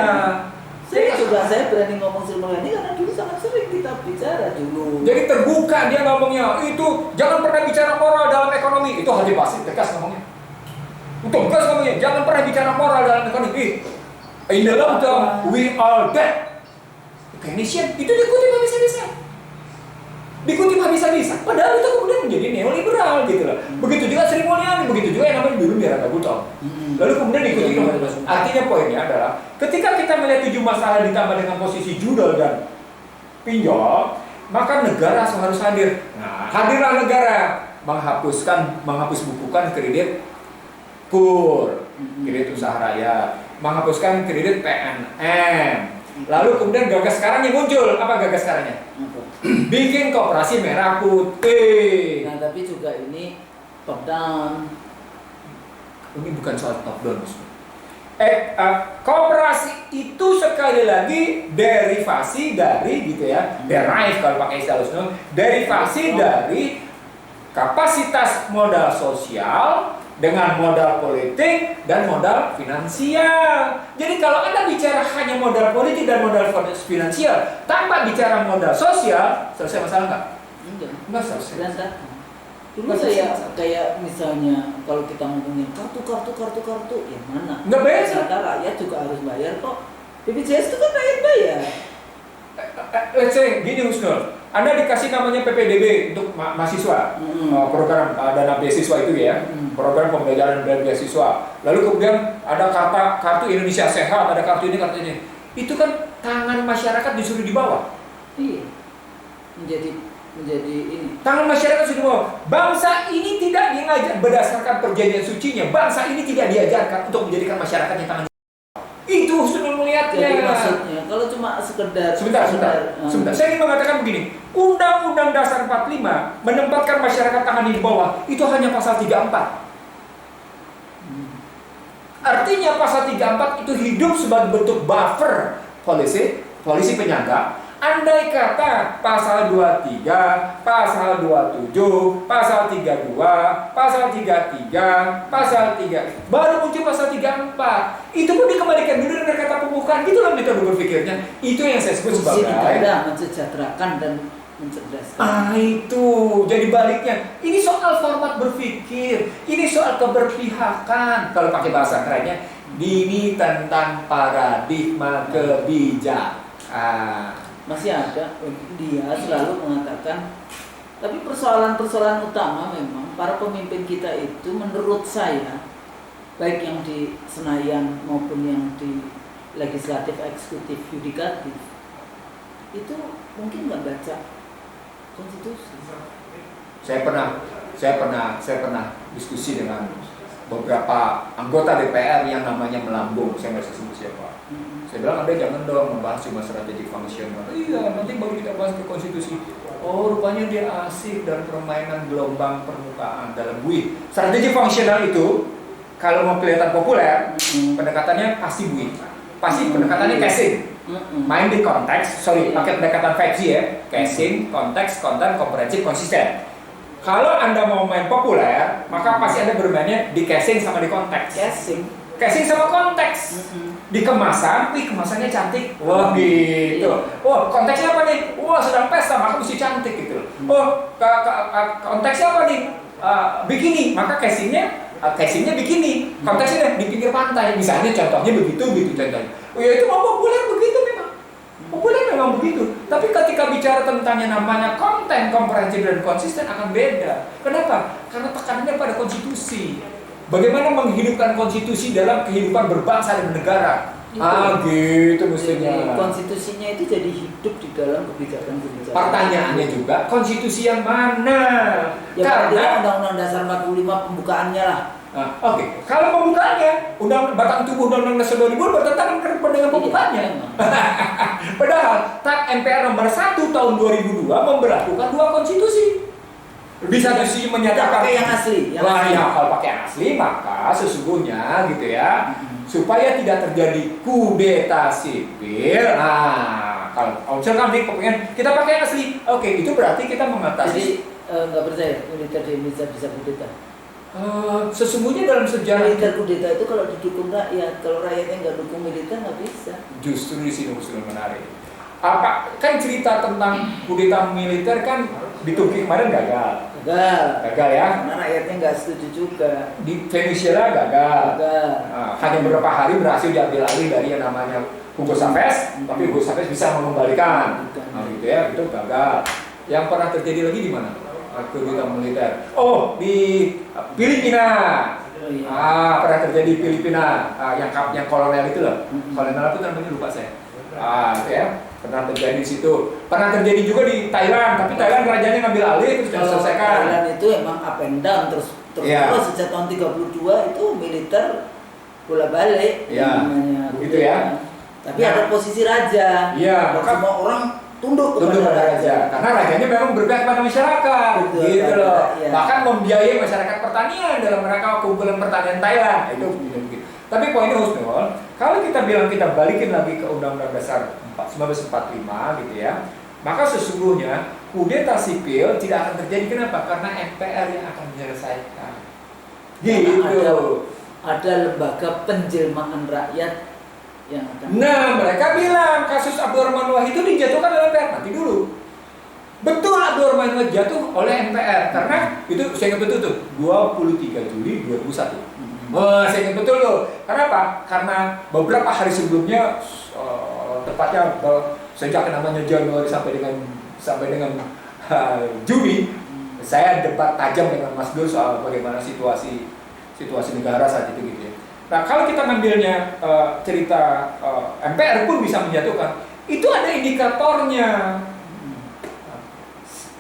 Saya berani ngomong Sri Mulyani karena dulu sangat sering kita bicara dulu. Jadi terbuka dia ngomongnya. Itu jangan pernah bicara moral dalam ekonomi. Itu Khatib Basri tegas ngomongnya. Tegas ngomongnya. Jangan pernah bicara moral dalam ekonomi. In the long term, we are dead. Keynesian itu dikutip habis-habisan. Padahal itu kemudian menjadi neoliberal gitu loh. Begitu juga Sri Mulyani, begitu juga yang namanya dulu Miranda Guttorm. Lalu kemudian diikuti. Artinya poinnya adalah ketika kita melihat 7 masalah ditambah dengan posisi judol dan pinjol, maka negara harus hadir. Nah, hadirlah negara menghapus bukukan kredit KUR, kredit usaha rakyat, menghapuskan kredit PNM. Lalu kemudian gagas sekarang yang muncul, apa gagas sekarangnya? Bikin koperasi merah putih. Nah, tapi juga ini top down. Ini bukan soal top down. Koperasi itu sekali lagi derivasi dari gitu ya, derive kalau pakai istilah Husnul, derivasi dari kapasitas modal sosial dengan modal politik dan modal finansial. Jadi kalau Anda bicara hanya modal politik dan modal finansial tanpa bicara modal sosial, selesai masalah nggak? Enggak selesai. Dulu kayak misalnya kalau kita ngomongin kartu, yang mana? Nggak bayar. Ternyata rakyat juga harus bayar kok. BPJS itu kan rakyat bayar. Let's say gini Husnul, Anda dikasih namanya PPDB untuk mahasiswa, program dana beasiswa itu ya, program pembelajaran dan beasiswa. Lalu kemudian ada kartu Indonesia Sehat, ada kartu ini, kartu ini. Itu kan tangan masyarakat disuruh di bawah. Iya. Menjadi ini. Tangan masyarakat sudah bawah. Bangsa ini tidak diajar berdasarkan perjanjian sucinya. Bangsa ini tidak diajarkan untuk menjadikan masyarakatnya tangan. Itu Husnul melihatnya. Jadi maksudnya kalau cuma sekedar Sebentar. Saya ingin mengatakan begini. Undang-Undang Dasar 45 menempatkan masyarakat tangan di bawah itu hanya pasal 34. Artinya pasal 34 itu hidup sebagai bentuk buffer polisi penyangga. Andai kata pasal 23, pasal 27, pasal 32, pasal 33, pasal 3, baru muncul pasal 34. Itu pun dikembalikan dulu dengan kata pembukaan. Itulah metode berpikirnya. Itu yang saya sebut sebagai mensejahterakan dan mencerdaskan. Itu jadi baliknya. Ini soal format berpikir. Ini soal keberpihakan. Kalau pakai bahasa kerennya, ini tentang paradigma kebijakan. Masih ada, dia selalu mengatakan, tapi persoalan-persoalan utama memang para pemimpin kita itu menurut saya, baik yang di Senayan maupun yang di legislatif, eksekutif, yudikatif, itu mungkin nggak baca konstitusi. Saya pernah diskusi dengan beberapa anggota DPR yang namanya melambung, saya nggak sebut siapa. Saya bilang, Anda jangan dong membahas cuma strategi fungsional. Iya, nanti baru kita bahas ke konstitusi. Oh, rupanya dia asik dalam permainan gelombang permukaan dalam buih. Strategi fungsional itu, kalau mau kelihatan populer, pendekatannya pasti buih. Pasti pendekatannya casing. Main di konteks, pakai pendekatan 5G ya. Casing, konteks, konten, komprehensif, konsisten. Kalau Anda mau main populer, maka pasti Anda bermainnya di casing sama di konteks. Casing sama konteks. Di kemasan, kemasannya cantik. Wah gitu. Oh, konteksnya apa nih? Wah, sedang pesta, maka mesti cantik gitu. Oh, konteksnya apa nih? Bikini, maka casingnya bikini. Konteksnya di pinggir pantai. Misalnya contohnya begitu contohnya. Oh ya, itu mau populer begitu memang. Populer memang begitu. Tapi ketika bicara tentang yang namanya konten, komprehensif dan konsisten akan beda. Kenapa? Karena tekanannya pada konstitusi. Bagaimana menghidupkan konstitusi dalam kehidupan berbangsa dan negara. Gitu mestinya. Konstitusinya itu jadi hidup di dalam kebijakan-kebijakan. Pertanyaannya juga, konstitusi yang mana? Ya, karena Undang-Undang Dasar 45 pembukaannya lah. Oke. Kalau pembukaannya, batang tubuh Undang-Undang Dasar 2000 bertentangan dengan pembukaannya. Padahal TAP MPR nomor 1 tahun 2002 memberlakukan 2 konstitusi. Bisa sisi menyatakan pakai yang asli. Kalau pakai yang asli maka sesungguhnya gitu ya, supaya tidak terjadi kudeta sipil. Nah, kalau misalkan kita pakai yang asli, oke, itu berarti kita mengatasi. Jadi nggak percaya militer di Indonesia bisa kudeta. Sesungguhnya dalam sejarah militer kudeta itu kalau didukung rakyat, kalau rakyatnya nggak dukung militer nggak bisa. Justru di sini menarik. Kan cerita tentang kudeta militer kan di Turki kemarin gagal ya. Karena rakyatnya nggak setuju juga. Di Venezuela gagal. Hanya beberapa hari berhasil diambil alih dari yang namanya Hugo Chavez, tapi Hugo Chavez bisa mengembalikan. Gitu ya, itu gagal. Yang pernah terjadi lagi di mana? Kudeta militer. Oh, di Filipina. Pernah terjadi di Filipina. Yang kolonel itu loh. Kolonel itu namanya lupa saya. Ya, pernah terjadi di situ. Pernah terjadi juga di Thailand, tapi Thailand rajanya ngambil alih terus diselesaikan. Thailand itu emang up and down terus sejak tahun 32 itu militer bola-balik namanya. Gitu ya. Tapi ada posisi raja. Iya, maka semua orang tunduk kepada raja. Karena rajanya memang berpihak pada masyarakat. Gitu loh. Ya. Bahkan membiayai masyarakat pertanian dalam rangka kumpulan pertanian Thailand. Itu begitu. Tapi poinnya Husnul, kalau kita bilang kita balikin lagi ke Undang-Undang Dasar 1945 gitu ya, maka sesungguhnya kudeta sipil tidak akan terjadi. Kenapa? Karena MPR yang akan menyelesaikan. Gitu. Ada lembaga penjelmaan rakyat yang akan. Nah, mereka bilang kasus Abdurrahman Wahid itu dijatuhkan oleh MPR. Nanti dulu. Betul abnormal jatuh oleh MPR karena itu saya ingat betul tuh 23 Juli 2001. Wah, saya ingat betul loh. Karena apa? Karena beberapa hari sebelumnya tepatnya sejak namanya Januari sampai dengan Juni, saya debat tajam dengan Mas Dul soal bagaimana situasi negara saat itu gitu ya. Nah, kalau kita ngambilnya cerita MPR pun bisa menjatuhkan, itu ada indikatornya.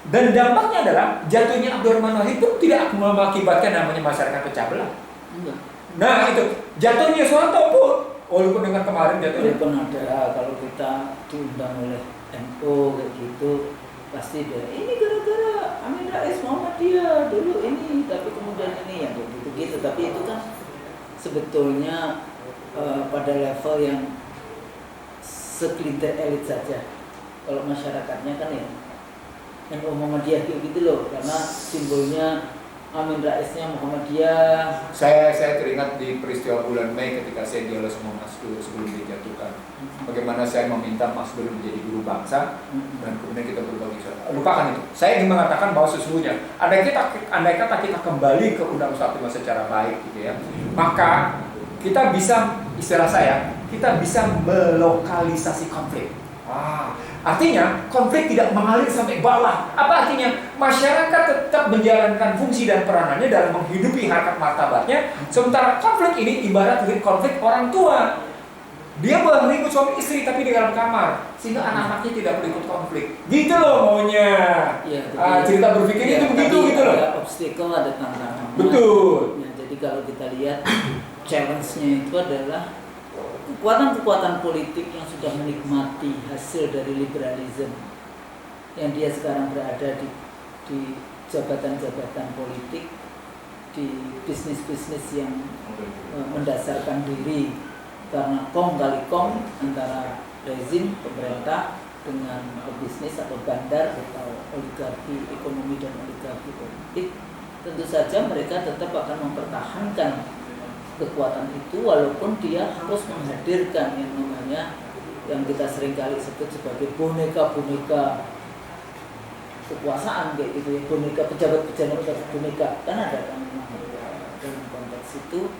Dan dampaknya adalah jatuhnya Abdurrahman Wahid itu tidak mengakibatkan namanya masyarakat pecah belah. Nah itu jatuhnya Soeharto pun, walaupun dengan kemarin jatuhnya. Walaupun ada kalau kita diundang oleh NU kayak gitu, pasti deh ini gara-gara Amin Rais Muhammadiyah dulu ini, tapi kemudian ini ya gitu. Tapi itu kan sebetulnya pada level yang segelintir elit saja. Kalau masyarakatnya kan ya NU Muhammadiyah gitu loh, karena simbolnya Amin Raisnya Muhammadiyah. Saya teringat di peristiwa bulan Mei ketika saya dialog sama Mas Dul sebelum dijatuhkan. Bagaimana saya meminta Mas Dul menjadi guru bangsa dan kemudian kita berbagi suara. Lupakan itu. Saya ingin mengatakan bahwa sesungguhnya andai kata kita kembali ke Undang-Undang 45 secara baik gitu ya, maka kita bisa, istilah saya, kita bisa melokalisasi konflik. Artinya konflik tidak mengalir sampai bawah. Apa artinya? Masyarakat tetap menjalankan fungsi dan peranannya dalam menghidupi harkat martabatnya. Sementara konflik ini ibarat konflik orang tua. Dia boleh ikut suami istri tapi di dalam kamar, sehingga anak-anaknya tidak boleh ikut konflik. Gitu loh maunya. Ya, cerita berpikirnya itu begitu gitu loh. Ada obstacle, ada tantangan. Betul. Ya, jadi kalau kita lihat challenge-nya itu adalah kekuatan-kekuatan politik yang sudah menikmati hasil dari liberalisme, yang dia sekarang berada di jabatan-jabatan politik, di bisnis-bisnis yang mendasarkan diri karena kong kali kong antara rezim pemerintah dengan pebisnis atau bandar atau oligarki ekonomi dan oligarki politik. Tentu saja mereka tetap akan mempertahankan kekuatan itu walaupun dia harus menghadirkan yang namanya yang kita seringkali sebut sebagai boneka-boneka kekuasaan kayak gitu ya, boneka pejabat-pejabat boneka kan ada kan dalam konteks itu,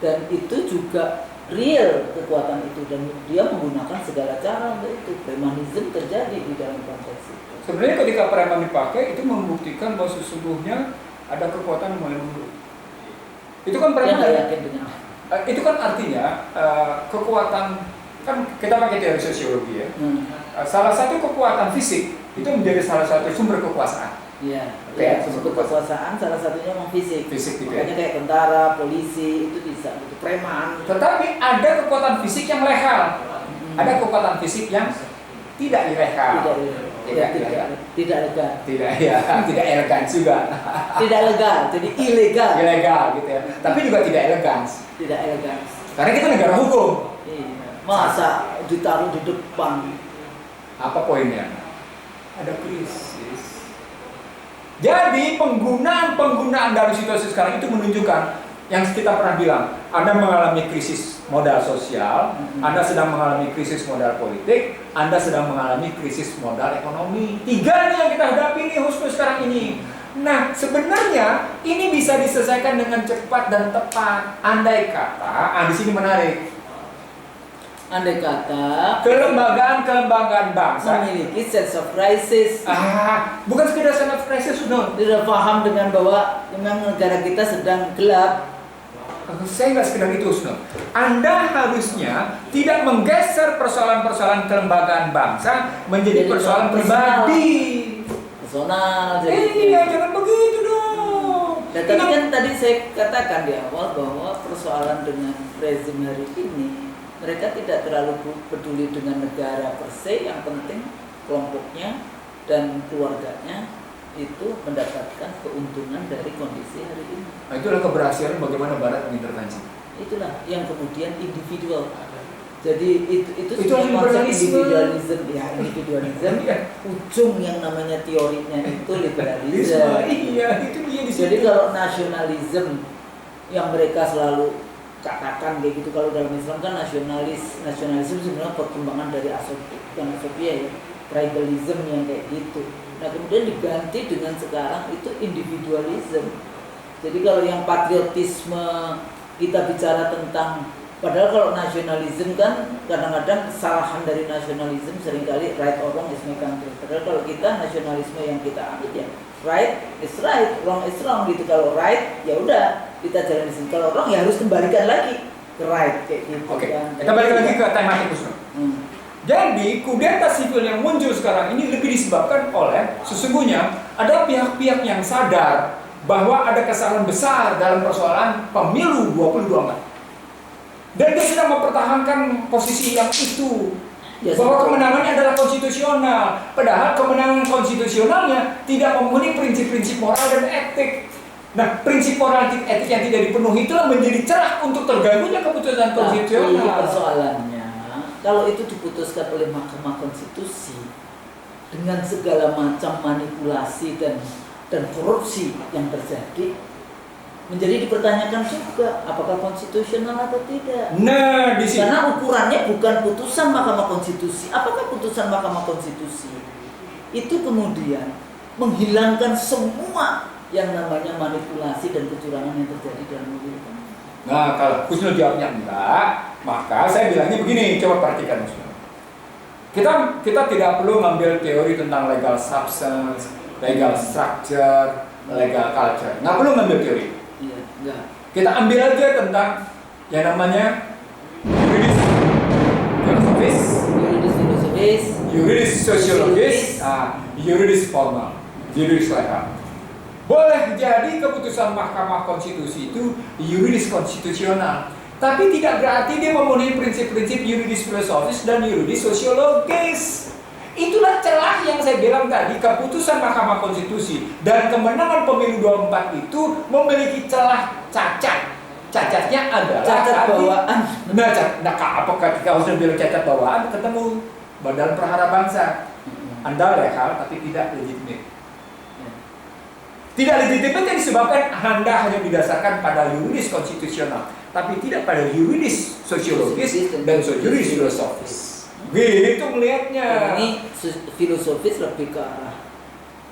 dan itu juga real kekuatan itu dan dia menggunakan segala cara untuk itu. Premanisme terjadi di dalam konteks itu. Sebenarnya ketika preman dipakai itu membuktikan bahwa sesungguhnya ada kekuatan yang mulai mundur. Itu kan itu kan artinya kekuatan, kan kita pakai teori sosiologi ya. Salah satu kekuatan fisik itu menjadi salah satu sumber kekuasaan. Iya. Ya, sumber kekuasaan salah satunya memang fisik. Fisik gitu. Makanya kayak tentara, polisi itu bisa, itu preman. Tetapi ada kekuatan fisik yang legal. Ada kekuatan fisik yang tidak ilegal. Tidak elegan juga. Tidak legal, jadi ilegal. Ilegal gitu ya. Tapi juga tidak elegan. Tidak elegan. Karena kita negara hukum. Iya. Masa ditaruh di depan? Apa poinnya? Ada krisis. Jadi penggunaan dalam situasi sekarang itu menunjukkan yang kita pernah bilang, Anda mengalami krisis modal sosial, Anda sedang mengalami krisis modal politik, Anda sedang mengalami krisis modal ekonomi. Tiga nih yang kita hadapi nih khusus sekarang ini. Nah, sebenarnya ini bisa diselesaikan dengan cepat dan tepat. Andai kata, di sini menarik. Andai kata kelembagaan bangsa memiliki sense of crisis. Bukan sekedar sense of crisis, no. Tidak paham dengan bahwa memang negara kita sedang gelap. Saya nggak sekedar itu, no. Anda harusnya tidak menggeser persoalan-persoalan kelembagaan bangsa menjadi persoalan pribadi. Personal. Iya, jangan begitu dong. Dan tadi kan saya katakan di awal bahwa persoalan dengan rezim hari ini, mereka tidak terlalu peduli dengan negara per se, yang penting kelompoknya dan keluarganya itu mendapatkan keuntungan dari kondisi hari ini. Nah, itulah keberhasilan bagaimana Barat mengintervensi. Itulah yang kemudian individual. Jadi itu konsep individualisme, individualisme. Ujung yang namanya teorinya itu liberalisme. Iya, itu dia di situ. Jadi kalau nasionalisme yang mereka selalu katakan kayak gitu. Kalau dalam Islam kan nasionalisme sebenarnya perkembangan dari Asofia ya, tribalism yang kayak gitu. Nah kemudian diganti dengan sekarang itu individualism. Jadi kalau yang patriotisme kita bicara tentang, padahal kalau nasionalisme kan kadang-kadang kesalahan dari nasionalisme seringkali right or wrong is my country. Padahal kalau kita nasionalisme yang kita ambil ya right is right, wrong is wrong gitu. Kalau right ya udah kita jalan di sini. Kalau wrong ya harus kembalikan lagi ke right kayak gitu. Oke, kan. kita balik lagi ke tematik Kusno. Jadi kudeta sipil yang muncul sekarang ini lebih disebabkan oleh sesungguhnya ada pihak-pihak yang sadar bahwa ada kesalahan besar dalam persoalan pemilu 2024. Dan dia sedang mempertahankan posisi yang itu. Ya, Bahwa kemenangannya adalah konstitusional. Padahal kemenangan konstitusionalnya tidak memenuhi prinsip-prinsip moral dan etik. Nah, prinsip moral dan etik yang tidak dipenuhi itulah menjadi celah untuk terganggunya keputusan konstitusional. Tapi persoalannya, kalau itu diputuskan oleh Mahkamah Konstitusi dengan segala macam manipulasi dan korupsi yang terjadi, menjadi dipertanyakan juga apakah konstitusional atau tidak. Nah, di sini Karena ukurannya bukan putusan Mahkamah Konstitusi. Apakah putusan Mahkamah Konstitusi itu kemudian menghilangkan semua yang namanya manipulasi dan kecurangan yang terjadi dalam pemilu? Nah, kalau Kusno jawabnya enggak, maka saya bilangnya begini, coba perhatikan Kusno. Kita tidak perlu ngambil teori tentang legal substance, legal structure, legal culture. Nggak perlu ngambil teori. Iya, enggak. Kita ambil aja tentang yang namanya yuridis filosofis, Yuridis, yuridis sosiologis, yuridis formal, yuridis legal. Boleh jadi keputusan Mahkamah Konstitusi itu yuridis konstitusional, tapi tidak berarti dia memenuhi prinsip-prinsip yuridis filosofis dan yuridis sosiologis. Itulah celah yang saya bilang tadi, keputusan Mahkamah Konstitusi dan kemenangan pemilu 24 itu memiliki celah cacat. Cacatnya adalah cacat bawaan. Nah, apakah kalau saya bilang cacat bawaan ketemu Badan Perahara Bangsa. Anda legal tapi tidak legitimate. Tidak legitimate yang disebabkan Anda hanya didasarkan pada yuridis konstitusional, tapi tidak pada yuridis sosiologis dan yuridis filosofis. Gitu melihatnya. Ini filosofis lebih ke arah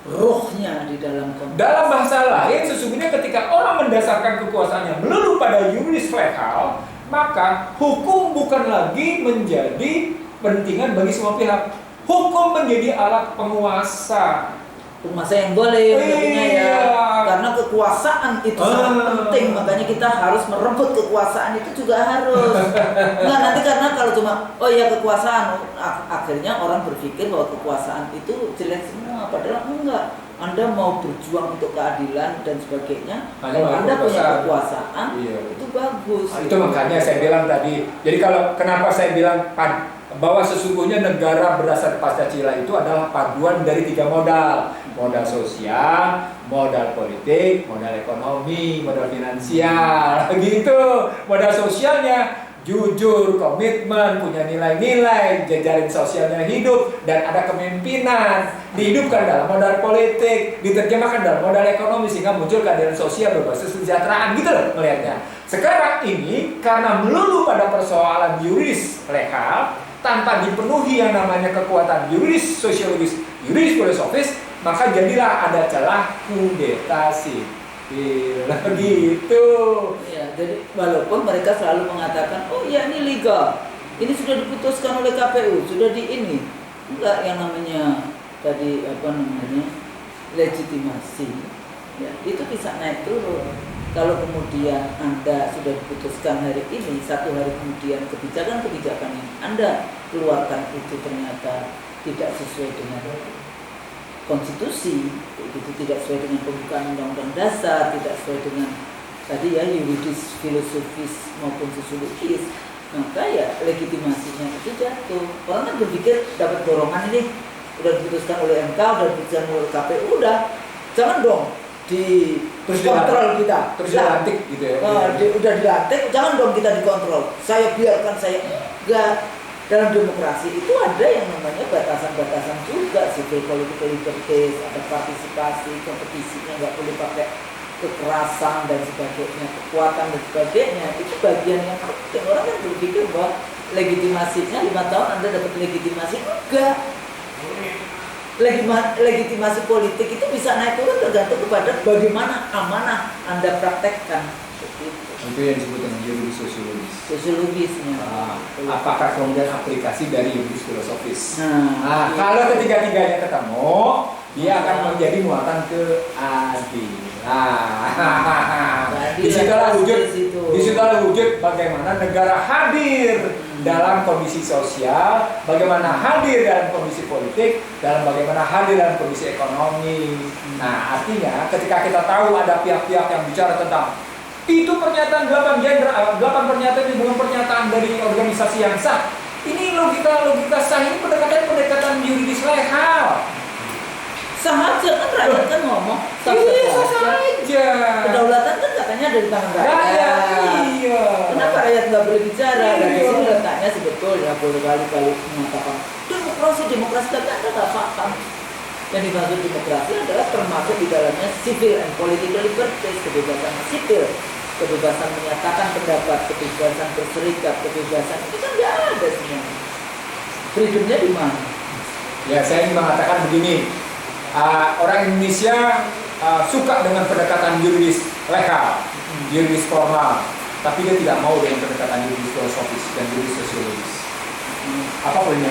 rohnya di dalam konteks. Dalam bahasa lain, sesungguhnya ketika orang mendasarkan kekuasaannya melulu pada yuridis legal, maka hukum bukan lagi menjadi pentingan bagi semua pihak. Hukum menjadi alat penguasa. Penguasa yang boleh punya ya, karena kekuasaan itu sangat penting, makanya kita harus merebut kekuasaan itu juga harus. Enggak nanti karena kalau cuma oh ya kekuasaan, akhirnya orang berpikir bahwa kekuasaan itu jelek semua, padahal enggak. Anda mau berjuang untuk keadilan dan sebagainya, kalau Anda punya kekuasaan itu bagus. Itu makanya saya bilang tadi. Jadi kalau kenapa saya bilang bahwa sesungguhnya negara berdasar Pancasila itu adalah paduan dari 3 modal. Modal sosial, modal politik, modal ekonomi, modal finansial. Gitu. Modal sosialnya jujur, komitmen, punya nilai-nilai, jejaring sosialnya hidup, dan ada kepemimpinan. Dihidupkan dalam modal politik, diterjemahkan dalam modal ekonomi, sehingga muncul keadilan sosial berbasis kesejahteraan. Gitu loh melihatnya. Sekarang ini karena melulu pada persoalan yuridis legal, tanpa dipenuhi yang namanya kekuatan yuridis sosiologis, yuridis filosofis, maka jadilah ada celah kudeta sipil. Gitu. Ya, jadi walaupun mereka selalu mengatakan, oh ya ini legal, ini sudah diputuskan oleh KPU, sudah di ini, enggak yang namanya tadi legitimasi, ya itu bisa naik turun. Kalau kemudian Anda sudah diputuskan hari ini, 1 hari kemudian kebijakan-kebijakan yang Anda keluarkan itu ternyata tidak sesuai dengan konstitusi, itu tidak sesuai dengan pembukaan undang-undang dasar, tidak sesuai dengan tadi ya yuridis, filosofis maupun sosiologis, maka ya legitimasinya itu jatuh. Orang kan berpikir dapat dorongan ini udah diputuskan oleh MK, udah diputuskan oleh KPU, udah jangan dong dikontrol kita, terus dilantik gitu ya. Udah dilantik, jangan dong kita dikontrol. Saya biarkan saya enggak. Dalam demokrasi itu ada yang namanya batasan-batasan juga, civil political liberties, ada partisipasi, kompetisinya nggak boleh pakai kekerasan dan sebagainya, kekuatan dan sebagainya, itu bagian yang penting. Orang kan berpikir bahwa legitimasinya 5 tahun Anda dapat legitimasi, enggak. Legitimasi politik itu bisa naik turun tergantung kepada bagaimana amanah Anda praktekkan. Itu yang disebut dengan yuridis sosiologis. Sosiologisnya. Apakah kemudian aplikasi dari yuridis filosofis? Nah, kalau ketiga-tiganya ketemu, dia akan menjadi muatan keadilan. Disitulah wujud bagaimana negara hadir dalam kondisi sosial, bagaimana hadir dalam kondisi politik, bagaimana hadir dalam kondisi ekonomi. Nah, artinya ketika kita tahu ada pihak-pihak yang bicara tentang itu pernyataan 8 pernyataan ini bukan pernyataan dari organisasi yang sah. Ini logika sah, ini pendekatan yuridis legal. Sah aja kan, rakyat kan ngomong. Iya, sah aja. Kedaulatan kan katanya ada di tangan rakyat. Iya. Kenapa rakyat nggak boleh bicara? Dan di Iya. sini letaknya sebetulnya boleh kali-kali mengatakan demokrasi, tapi Anda nggak paham. Yang dimaksud demokrasi adalah termasuk di dalamnya civil and political liberties, kebebasan sipil, kebebasan menyatakan pendapat, kebebasan berserikat, kebebasan itu kan nggak ada semuanya. Freedomnya di mana? Ya, saya ingin mengatakan begini. Orang Indonesia suka dengan pendekatan yuridis legal, yuridis formal, tapi dia tidak mau dengan pendekatan yuridis filosofis dan yuridis sosiologis. Apa poinnya?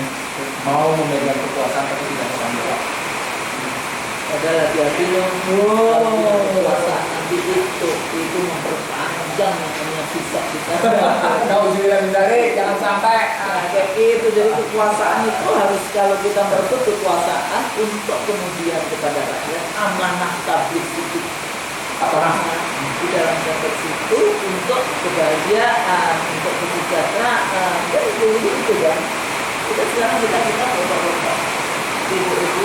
Mau memegang kekuasaan tapi tidak mau tanggung jawab. Padahal hati-hati loh. Kekuasaan nanti itu memperpanjang namanya bisa kita. Kau juga mencari, jangan sampai Kayak itu, jadi kekuasaan itu harus, kalau kita merebut kekuasaan untuk kemudian kepada rakyat, amanah tabligh itu di dalam konteks itu untuk kebahagiaan, untuk kesejahteraan, dan itu kan. Kita sekarang kita berubah-ubah. Ibu-ibu,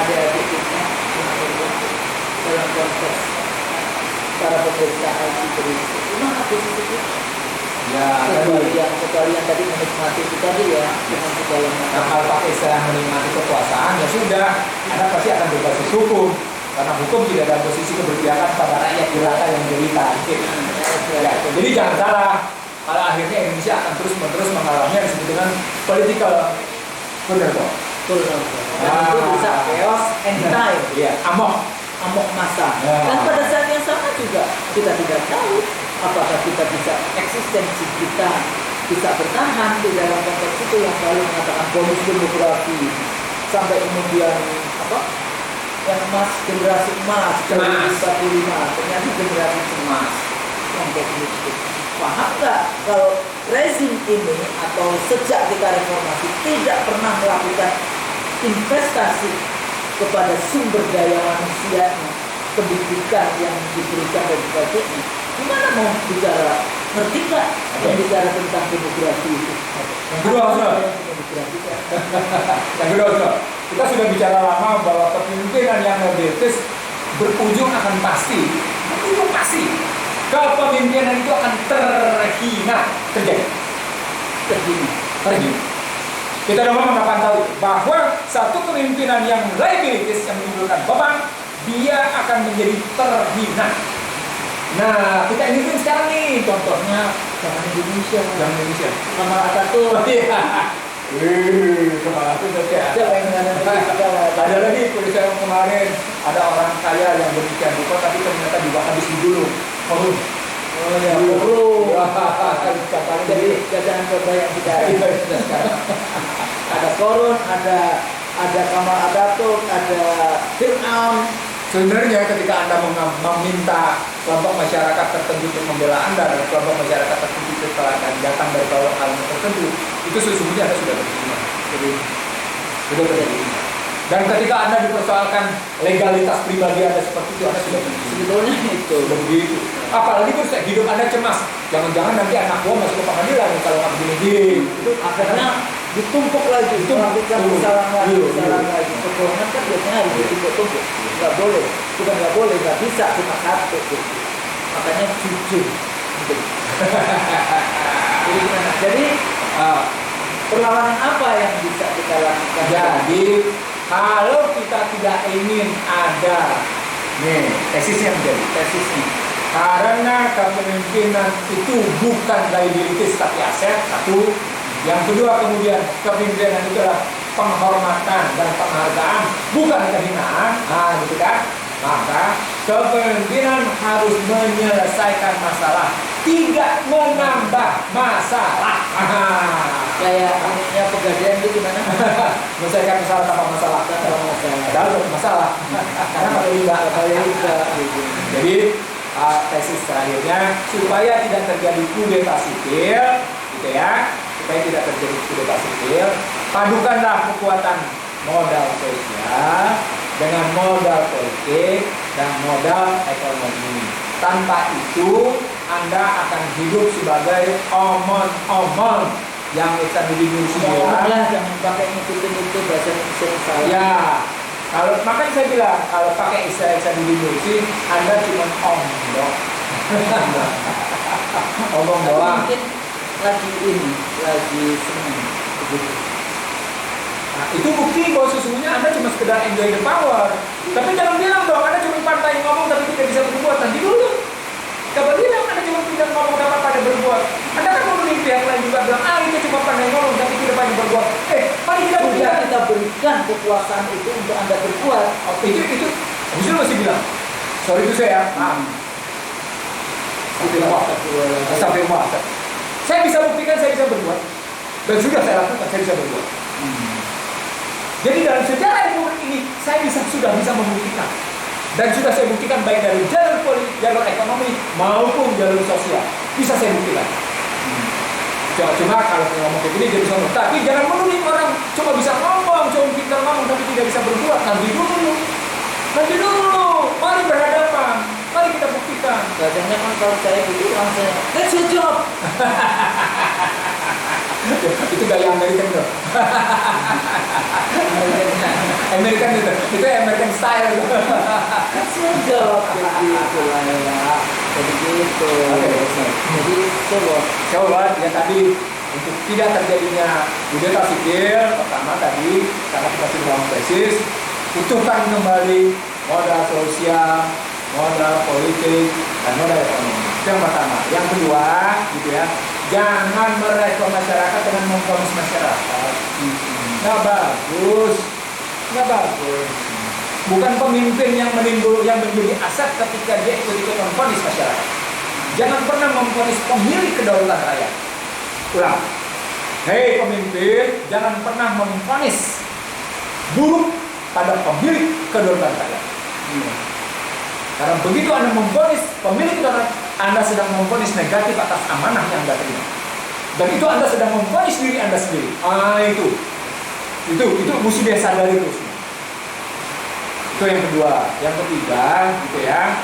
adik-adik kita dalam konteks para pemerintah IT gimana posisi kita? ya Kecuali yang tadi menikmati itu tadi ya, dengan segala macam. Nah, kalau pakai istilah menikmati kekuasaan ya sudah, Anda pasti akan berbasis hukum, karena hukum tidak ada posisi keberpihakan pada rakyat jelata yang derita. Ya, jadi jangan salah, kalau akhirnya Indonesia akan terus-menerus mengalami yang disebut dengan political underdog. Dan itu bisa chaos anytime. Iya, amok. Massa. Ya. Dan pada saat yang sama juga kita tidak tahu apakah kita bisa, eksistensi kita bisa bertahan di dalam konteks itu yang selalu mengatakan bonus demografi sampai kemudian yang generasi emas 2045 ternyata generasi emas yang definitif. Paham nggak kalau rezim ini atau sejak kita reformasi tidak pernah melakukan investasi kepada sumber daya manusianya, pendidikan yang diberikan dan sebagainya, gimana mau bicara? Ngerti nggak yang bicara tentang demografi itu? Yang kedua, kita sudah bicara lama bahwa kepemimpinan yang modernis berujung akan pasti, kepemimpinan itu akan terhina. Kita dapat mengatakan tahu bahwa satu kepemimpinan yang liabilities yang menimbulkan beban, dia akan menjadi terhina. Nah, kita ingin sekarang nih contohnya Zaman Indonesia. Kemal Atatürk. Kemal Atatürk ya. Ada lagi tulis saya kemarin, ada orang kaya yang demikian rupa tapi ternyata juga habis dulu. Oh ya, buru. Jadi jajanan terbaik kita. Ada Korun, ada Kemal Atatürk, ada Fir'aun. Sebenarnya ketika Anda meminta kelompok masyarakat tertentu untuk membela Anda dan kelompok masyarakat tertentu setelah datang dari bawah kalangan tertentu, itu sesungguhnya Anda sudah berterima. Jadi sudah berterima. Dan ketika Anda dipersoalkan legalitas pribadi Anda seperti itu, Anda sudah berterima. Sebetulnya itu begitu. Apalagi terus hidup Anda cemas. Jangan-jangan nanti anak buah masuk ke pengadilan kalau nggak begini-begini. itu akhirnya ditumpuk lagi, melakukan kesalahan lagi. Kebohongan kan biasanya harus ditumpuk-tumpuk. Nggak boleh, bukan nggak boleh, nggak bisa cuma satu. Makanya jujur. Jadi gimana? Jadi perlawanan apa yang bisa kita lakukan? Jadi kalau kita tidak ingin ada Nih, tesisnya menjadi. tesisnya. Karena kepemimpinan itu bukan liabilities tapi aset, satu. Yang kedua kemudian kepemimpinan itu adalah penghormatan dan penghargaan, bukan kehinaan. Nah, gitu kan? Maka kepemimpinan harus menyelesaikan masalah, tidak menambah masalah. Kayak ininya Pegadaian itu gimana? Menyelesaikan masalah tanpa masalah. Padahal ada masalah. Karena pakai riba gitu. Jadi tesis terakhirnya supaya tidak terjadi kudeta sipil, gitu ya. Supaya tidak terjadi kudeta sipil, padukanlah kekuatan modal sosial dengan modal politik dan modal ekonomi. Tanpa itu Anda akan hidup sebagai omon-omon yang bisa Ngomong lah, jangan pakai ngikutin itu bahasa Indonesia yang salah. ya. Kalau makanya saya bilang kalau pakai istilah Indonesia Anda cuma omong. Omong Tapi doang. mungkin lagi seneng begitu. Nah, itu bukti bahwa sesungguhnya Anda cuma sekedar enjoy the power. Tapi jangan bilang dong Anda cuma pantai ngomong tapi tidak bisa berbuat. Nanti dulu. Kabar bilang Anda cuma tidak ngomong dapat pada berbuat. Anda kan menulis pihak lain juga bilang, itu cuma pandai ngomong tapi tidak pandai berbuat. Mari kita Sudah buktikan. kita berikan kekuasaan itu untuk Anda berbuat. Oh, itu. Habis itu masih bilang, sorry itu saya, maaf. Sampai muat. Saya bisa buktikan, saya bisa berbuat. Dan sudah saya lakukan, saya bisa berbuat. Jadi dalam sejarah republik ini, saya sudah bisa membuktikan. Dan sudah saya buktikan baik dari jalur politik, jalur ekonomi, maupun jalur sosial. Bisa saya buktikan. Cuma kalau saya ngomong kayak gini jadi sombong. Tapi jangan menuding orang cuma bisa ngomong, cuma pintar ngomong, tapi tidak bisa berbuat. Nanti dulu. Mari berhadapan. Mari kita buktikan. Biasanya kan kalau saya gitu langsung, that's your job. Itu gaya American tuh. American itu American style. That's your job. Begitu lah ya. Jadi gitu. Jadi Coba ya tadi untuk tidak terjadinya kudeta sipil, pertama tadi karena kita sudah bangun tesis, utuhkan kembali modal sosial, modal politik, dan modal ekonomi. Itu yang pertama. Yang kedua, gitu ya, jangan merekrut masyarakat dengan memfonis masyarakat. Nggak bagus. Bukan pemimpin yang menjadi aset ketika dia ikut-ikut memfonis masyarakat. Jangan pernah memfonis pemilik kedaulatan rakyat. Ulang. Hei pemimpin, jangan pernah memfonis buruk pada pemilik kedaulatan rakyat. Karena begitu Anda memvonis pemilik kedaulatan, Anda sedang memvonis negatif atas amanah yang Anda terima. Dan itu Anda sedang memvonis diri Anda sendiri. Itu mesti dia sadari terus. Itu yang kedua. Yang ketiga, gitu ya.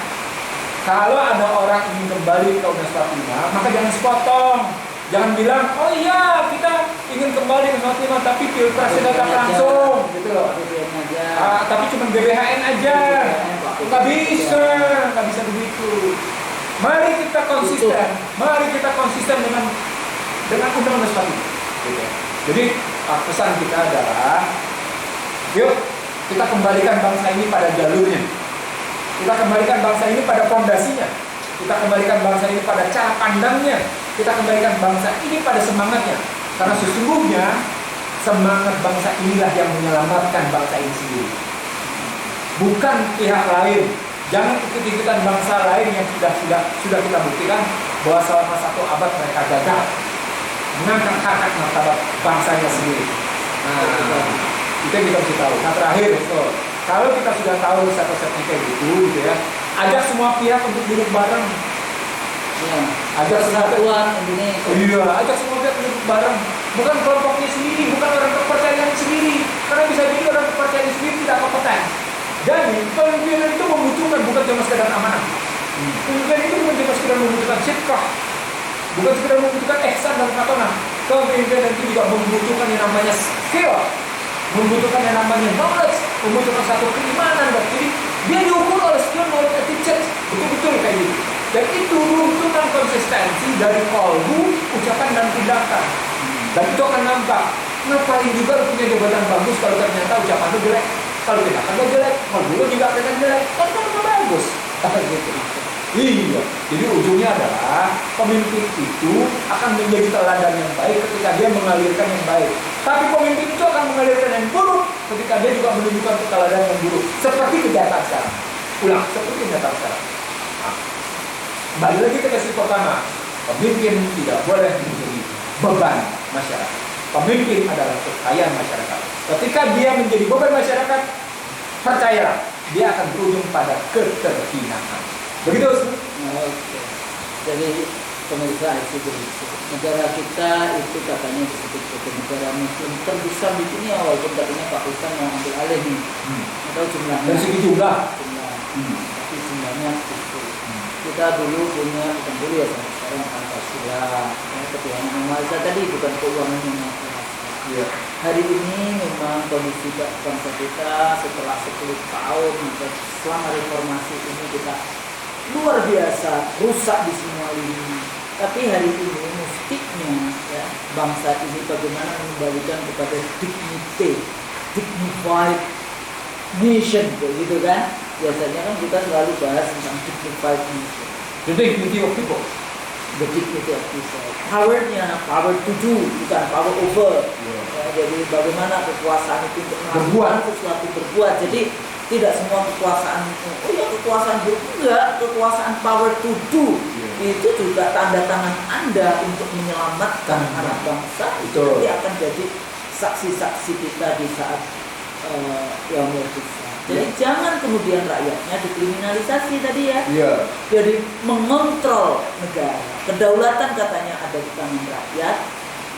Kalau ada orang ingin kembali ke Undang 45, maka jangan sepotong. Jangan bilang, oh iya kita ingin kembali ke 45 tapi pilpres datang langsung, gitu loh. Tapi cuma GBHN aja. Nggak bisa begitu. Mari kita konsisten dengan Undang-Undang 45. Gitu. Jadi pesan kita adalah, yuk kita kembalikan bangsa ini pada jalurnya. Kita kembalikan bangsa ini pada fondasinya. Kita kembalikan bangsa ini pada cara pandangnya. Kita kembalikan bangsa ini pada semangatnya. Karena sesungguhnya semangat bangsa inilah yang menyelamatkan bangsa ini sendiri. Bukan pihak lain. Jangan ikut-ikutan bangsa lain yang sudah kita buktikan bahwa selama 1 abad mereka gagal mengangkat harkat martabat bangsanya sendiri. Itu yang kita harus tahu. Nah terakhir, kalau kita sudah tahu resep-resepnya kayak gitu ya, ajak semua pihak untuk duduk bareng. Ajak Persatuan Indonesia. Iya, ajak semua pihak duduk bareng. Bukan kelompoknya sendiri, bukan orang kepercayaan sendiri. Karena bisa jadi orang kepercayaan sendiri tidak kompeten. Jadi pemimpinan itu membutuhkan bukan cuma sekedar amanah. Pemimpinan itu bukan cuma sekedar membutuhkan syirkah, bukan sekedar membutuhkan ihsan dan katona. Kepemimpinan itu juga membutuhkan yang namanya skill, membutuhkan yang namanya knowledge, membutuhkan satu keimanan. Jadi dia diukur oleh skill, knowledge, and teachers. Betul-betul kayak gitu. Dan itu runtutan konsistensi dari kalbu, ucapan dan tindakan. Dan itu akan nampak. Ngapain juga lu punya jabatan bagus kalau ternyata ucapan lu jelek, kalau tindakan lu jelek, kalbu lu juga akan jelek. Kan bagus. mampus. Gitu. Iya, jadi ujungnya adalah pemimpin itu akan menjadi teladan yang baik ketika dia mengalirkan yang baik. Tapi pemimpin itu akan mengalirkan yang buruk ketika dia juga menunjukkan teladan yang buruk. Seperti kenyataan sekarang. Ulang, seperti kenyataan sekarang. Nah, balik lagi ke tesis pertama. Pemimpin tidak boleh menjadi beban masyarakat. Pemimpin adalah kekayaan masyarakat. Ketika dia menjadi beban masyarakat, percayalah, dia akan berujung pada keterhinaan. Begitu, Ustaz? Oke. Jadi pemirsa itu begitu. Negara kita itu katanya disebut sebagai negara Muslim terbesar di dunia, walaupun katanya Pakistan mau ambil alih nih. Atau jumlahnya. Dari segi jumlah. Tapi jumlahnya itu. Kita dulu punya, bukan dulu ya, sekarang Pancasila, ketuhanan yang Maha Esa tadi, bukan keuangan yang Maha Esa. Iya. Hari ini memang kondisi bangsa kita setelah 10 tahun, selama reformasi ini kita luar biasa rusak di semua lini. Tapi hari ini mestinya ya, bangsa ini bagaimana mengembalikan kepada dignity, dignified nation, gitu kan? Biasanya kan kita selalu bahas tentang dignified nation. The dignity of people. The dignity of people. Powernya, power to do, bukan power over. Ya, jadi bagaimana kekuasaan itu untuk melakukan sesuatu, berbuat. Jadi tidak semua kekuasaan, oh ya kekuasaan enggak, kekuasaan power to do itu juga tanda tangan Anda untuk menyelamatkan anak bangsa. Itu nanti akan jadi saksi-saksi kita di saat yaumul hisab. Jadi jangan kemudian rakyatnya dikriminalisasi tadi ya. Jadi mengontrol negara, kedaulatan katanya ada di tangan rakyat.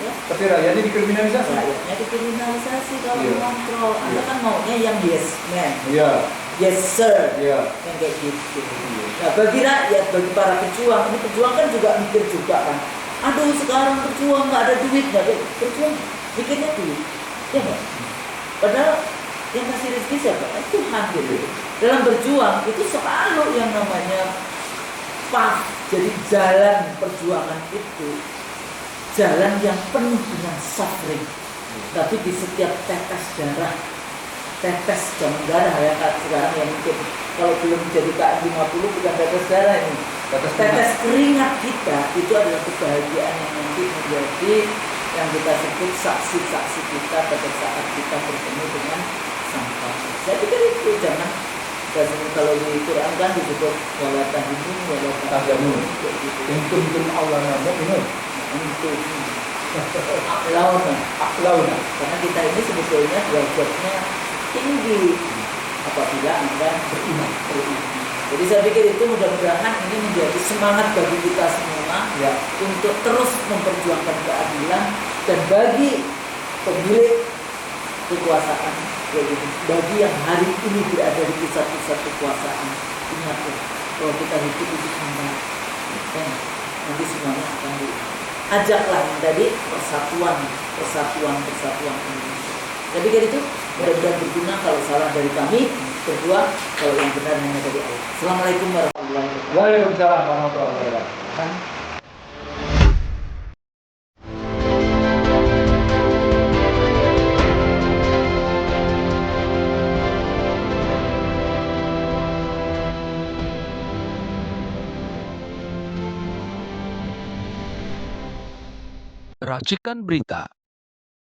Ya. Tapi rakyatnya dikriminalisasi. Rakyatnya dikriminalisasi kalau mengontrol. Anda kan maunya yang yes man, yes sir, yang kayak gitu. Nah, bagi rakyat, bagi para pejuang, ini pejuang kan juga mikir juga kan. Aduh sekarang berjuang nggak ada duit, nggak ada berjuang, bikinnya duit, ya nggak? Padahal yang kasih rezeki siapa? Tuhan gitu. Dalam berjuang itu selalu yang namanya path, jadi jalan perjuangan itu jalan yang penuh dengan suffering. Tapi di setiap tetes darah, tetes jaman darah ya sekarang yang mungkin kalau belum jadi KM 50 bukan tetes darah ini. Tetes keringat kita itu adalah kebahagiaan yang nanti menjadi yang kita sebut saksi-saksi kita pada saat kita bertemu dengan Sang Pastor. Saya pikir itu jangan kalau di Quran kan disebut wala tahinu wala tahzanu Kuntum Allah nama ini untuk aklauna karena kita ini sebetulnya derajatnya tinggi apabila Anda beriman. Jadi saya pikir itu mudah-mudahan ini menjadi semangat bagi kita semua untuk terus memperjuangkan keadilan dan bagi pemilik kekuasaan, bagi yang hari ini berada di pusat-pusat kekuasaan, ingatlah kalau kita hidup itu sama, nanti semuanya akan ajaklah yang tadi persatuan Indonesia. Saya pikir itu mudah-mudahan berguna. Kalau salah dari kami berdua, kalau yang benar hanya dari Allah. Assalamualaikum warahmatullahi wabarakatuh. Waalaikumsalam warahmatullahi wabarakatuh. Racikan Berita